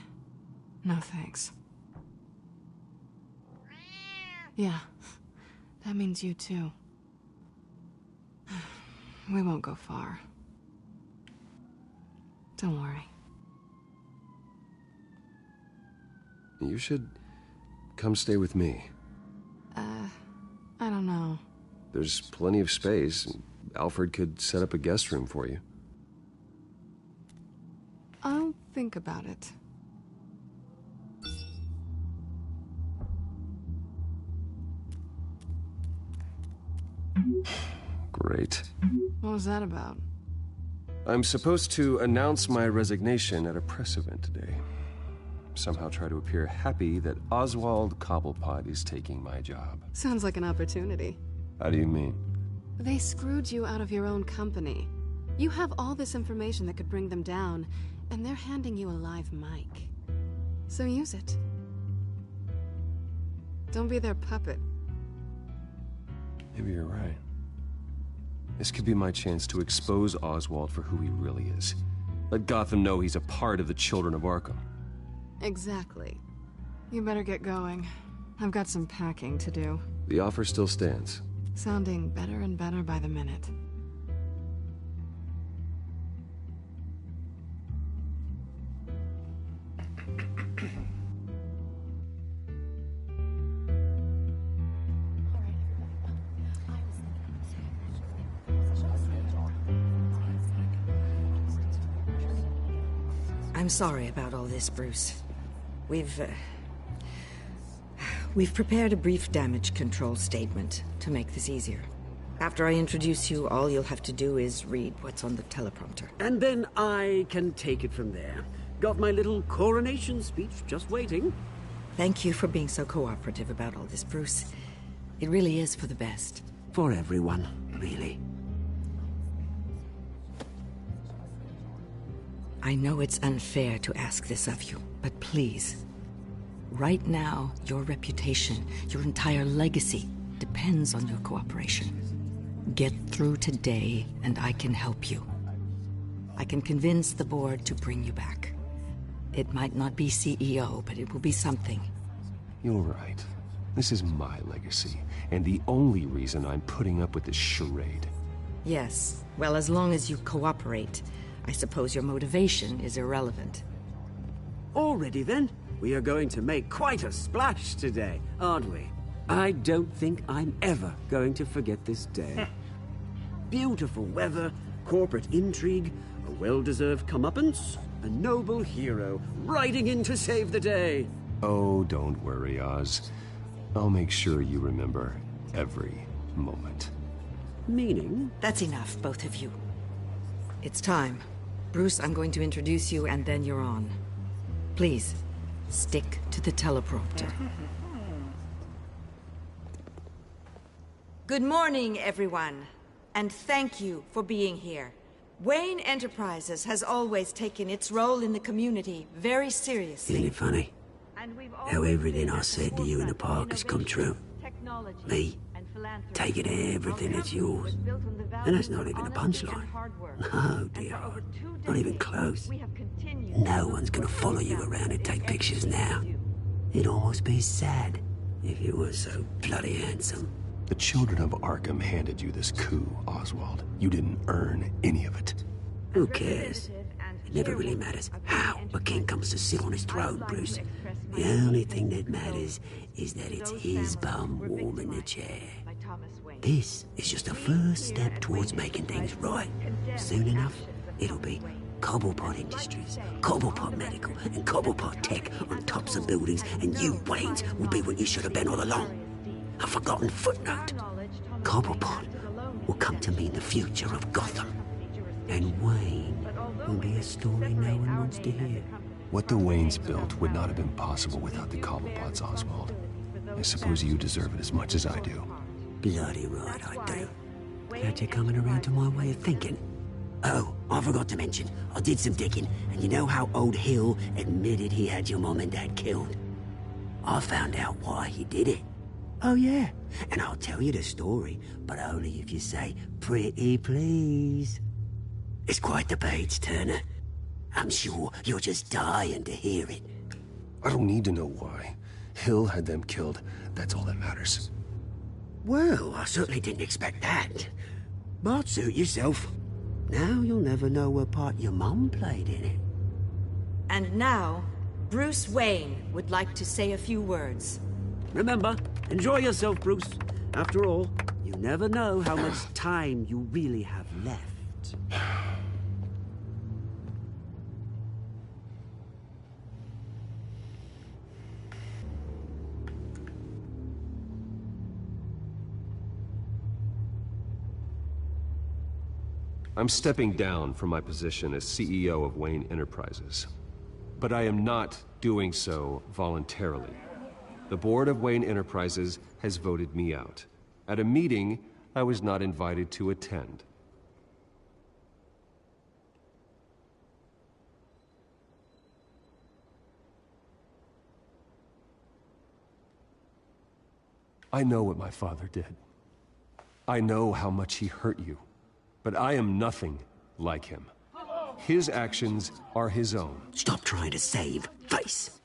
No thanks. Yeah, that means you too. We won't go far. Don't worry. You should come stay with me. I don't know. There's plenty of space. Alfred could set up a guest room for you. I'll think about it. Great. What was that about? I'm supposed to announce my resignation at a press event today. Somehow try to appear happy that Oswald Cobblepot is taking my job. Sounds like an opportunity. How do you mean? They screwed you out of your own company. You have all this information that could bring them down, and they're handing you a live mic. So use it. Don't be their puppet. Maybe you're right. This could be my chance to expose Oswald for who he really is. Let Gotham know he's a part of the Children of Arkham. Exactly. You better get going. I've got some packing to do. The offer still stands. Sounding better and better by the minute. I'm sorry about all this, Bruce. We've prepared a brief damage control statement to make this easier. After I introduce you, all you'll have to do is read what's on the teleprompter. And then I can take it from there. Got my little coronation speech just waiting. Thank you for being so cooperative about all this, Bruce. It really is for the best. For everyone, really. I know it's unfair to ask this of you, but please. Right now, your reputation, your entire legacy, depends on your cooperation. Get through today, and I can help you. I can convince the board to bring you back. It might not be CEO, but it will be something. You're right. This is my legacy, and the only reason I'm putting up with this charade. Yes. Well, as long as you cooperate, I suppose your motivation is irrelevant. Already then, we are going to make quite a splash today, aren't we? I don't think I'm ever going to forget this day. Beautiful weather, corporate intrigue, a well-deserved comeuppance, a noble hero riding in to save the day. Oh, don't worry, Oz. I'll make sure you remember every moment. Meaning? That's enough, both of you. It's time. Bruce, I'm going to introduce you, and then you're on. Please, stick to the teleprompter. Good morning, everyone. And thank you for being here. Wayne Enterprises has always taken its role in the community very seriously. Isn't it funny? How everything I said to you in the park has come true. Me, taking everything that's yours. And that's not even a punchline. No, dear heart. Not even close. No one's gonna follow you around and take pictures now. It'd almost be sad if you were so bloody handsome. The children of Arkham handed you this coup, Oswald. You didn't earn any of it. Who cares? It never really matters how a king comes to sit on his throne, Bruce. The only thing that matters is that it's his bum warm in the chair. This is just a first step towards making things right. Soon enough, it'll be Cobblepot Industries, Cobblepot Medical, and Cobblepot Tech on tops of buildings, and you, Waynes, will be what you should have been all along. A forgotten footnote. Cobblepot will come to mean the future of Gotham. And Wayne will be a story no one wants to hear. What the Waynes built would not have been possible without the Cobblepots, Oswald. I suppose you deserve it as much as I do. Bloody right I do. Glad you're coming around to my way of thinking. Oh, I forgot to mention, I did some digging, and you know how old Hill admitted he had your mom and dad killed? I found out why he did it. Oh yeah, and I'll tell you the story, but only if you say, pretty please. It's quite the page, Turner. I'm sure you're just dying to hear it. I don't need to know why. Hill had them killed. That's all that matters. Well, I certainly didn't expect that. But suit yourself. Now you'll never know what part your mum played in it. And now, Bruce Wayne would like to say a few words. Remember, enjoy yourself, Bruce. After all, you never know how much time you really have left. I'm stepping down from my position as CEO of Wayne Enterprises. But I am not doing so voluntarily. The board of Wayne Enterprises has voted me out, at a meeting I was not invited to attend. I know what my father did. I know how much he hurt you. But I am nothing like him. His actions are his own. Stop trying to save face.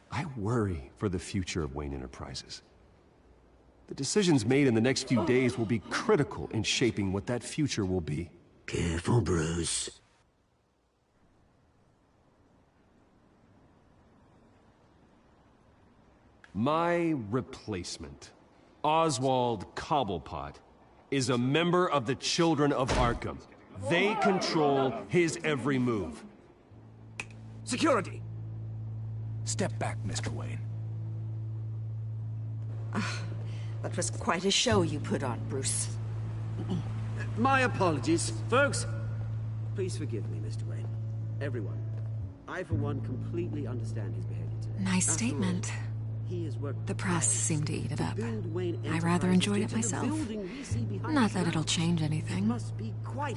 I worry for the future of Wayne Enterprises. The decisions made in the next few days will be critical in shaping what that future will be. Careful, Bruce. My replacement, Oswald Cobblepot, is a member of the Children of Arkham. They control his every move. Security! Step back, Mr. Wayne. That was quite a show you put on, Bruce. My apologies, folks. Please forgive me, Mr. Wayne. Everyone. I, for one, completely understand his behavior today. Nice statement. The press seemed to eat it up. I rather enjoyed it myself. Not that it'll change anything.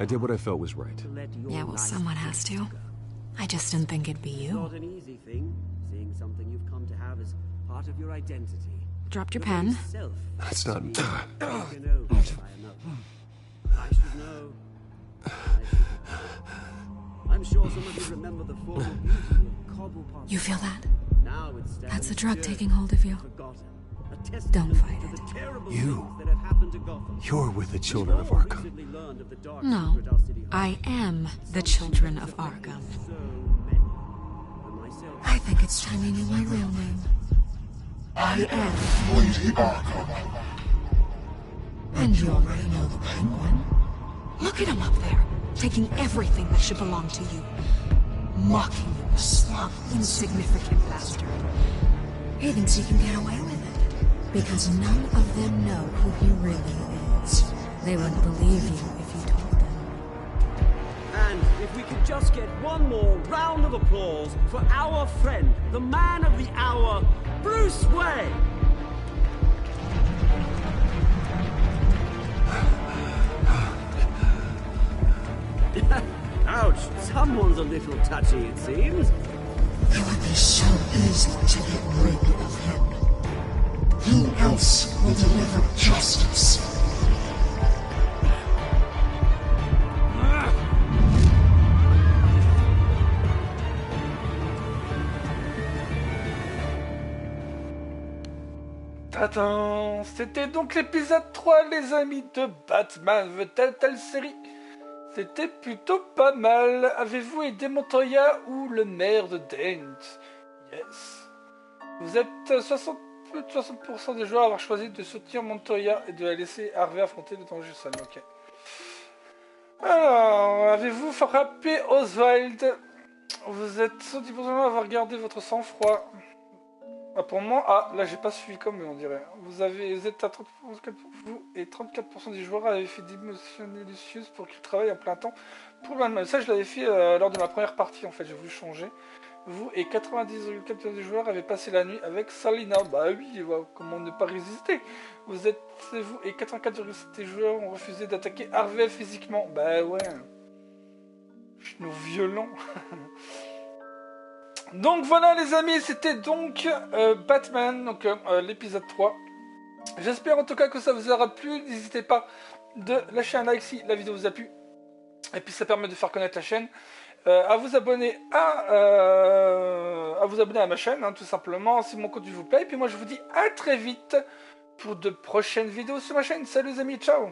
I did what I felt was right. Yeah, well, someone has to. I just didn't think it'd be you. Not an easy thing, seeing something you've come to have as part of your identity. Dropped your pen. That's not... I should know. I'm sure some of you remember the former beauty of Cobblepot. You feel that? Now it stands That's the drug taking hold of you. Don't fight it. You're with the Children of Arkham. No, I am the Children of Arkham. I think it's time you knew my real name. I am Lady Arkham. And you already know the Penguin. Look at him up there, taking everything that should belong to you. Mocking you, a slug, insignificant bastard. He thinks he can get away with it, because none of them know who he really is. They wouldn't believe you if you told them. And if we could just get one more round of applause for our friend, the man of the hour, Bruce Wayne! Ouch, someone's a little touchy, it seems. It would be so easy to get rid of him. Who else will deliver justice? Attends, c'était donc l'épisode 3, les amis, de Batman The Telltale série. C'était plutôt pas mal. Avez-vous aidé Montoya ou le maire de Dent? Yes. Vous êtes plus de 60% des joueurs à avoir choisi de soutenir Montoya et de la laisser Harvey affronter le danger seul. Ok. Alors, avez-vous frappé Oswald? Vous êtes 110% à avoir gardé votre sang-froid. Ah, pour moi, là j'ai pas suivi comme on dirait. Vous êtes à 30% vous et 34% des joueurs avaient fait d'émotions délicieuses pour qu'ils travaillent en plein temps pour le lendemain. Ça je l'avais fait lors de ma première partie en fait, j'ai voulu changer. Vous et 90,4% des joueurs avaient passé la nuit avec Salina. Bah oui, comment ne pas résister. Vous et 84,7% des joueurs ont refusé d'attaquer Harvey physiquement. Bah ouais. Nous violents. Donc voilà les amis, c'était donc Batman, donc l'épisode 3. J'espère en tout cas que ça vous aura plu. N'hésitez pas de lâcher un like si la vidéo vous a plu. Et puis ça permet de faire connaître la chaîne. À vous abonner à ma chaîne, hein, tout simplement, si mon contenu vous plaît. Et puis moi je vous dis à très vite pour de prochaines vidéos sur ma chaîne. Salut les amis, ciao.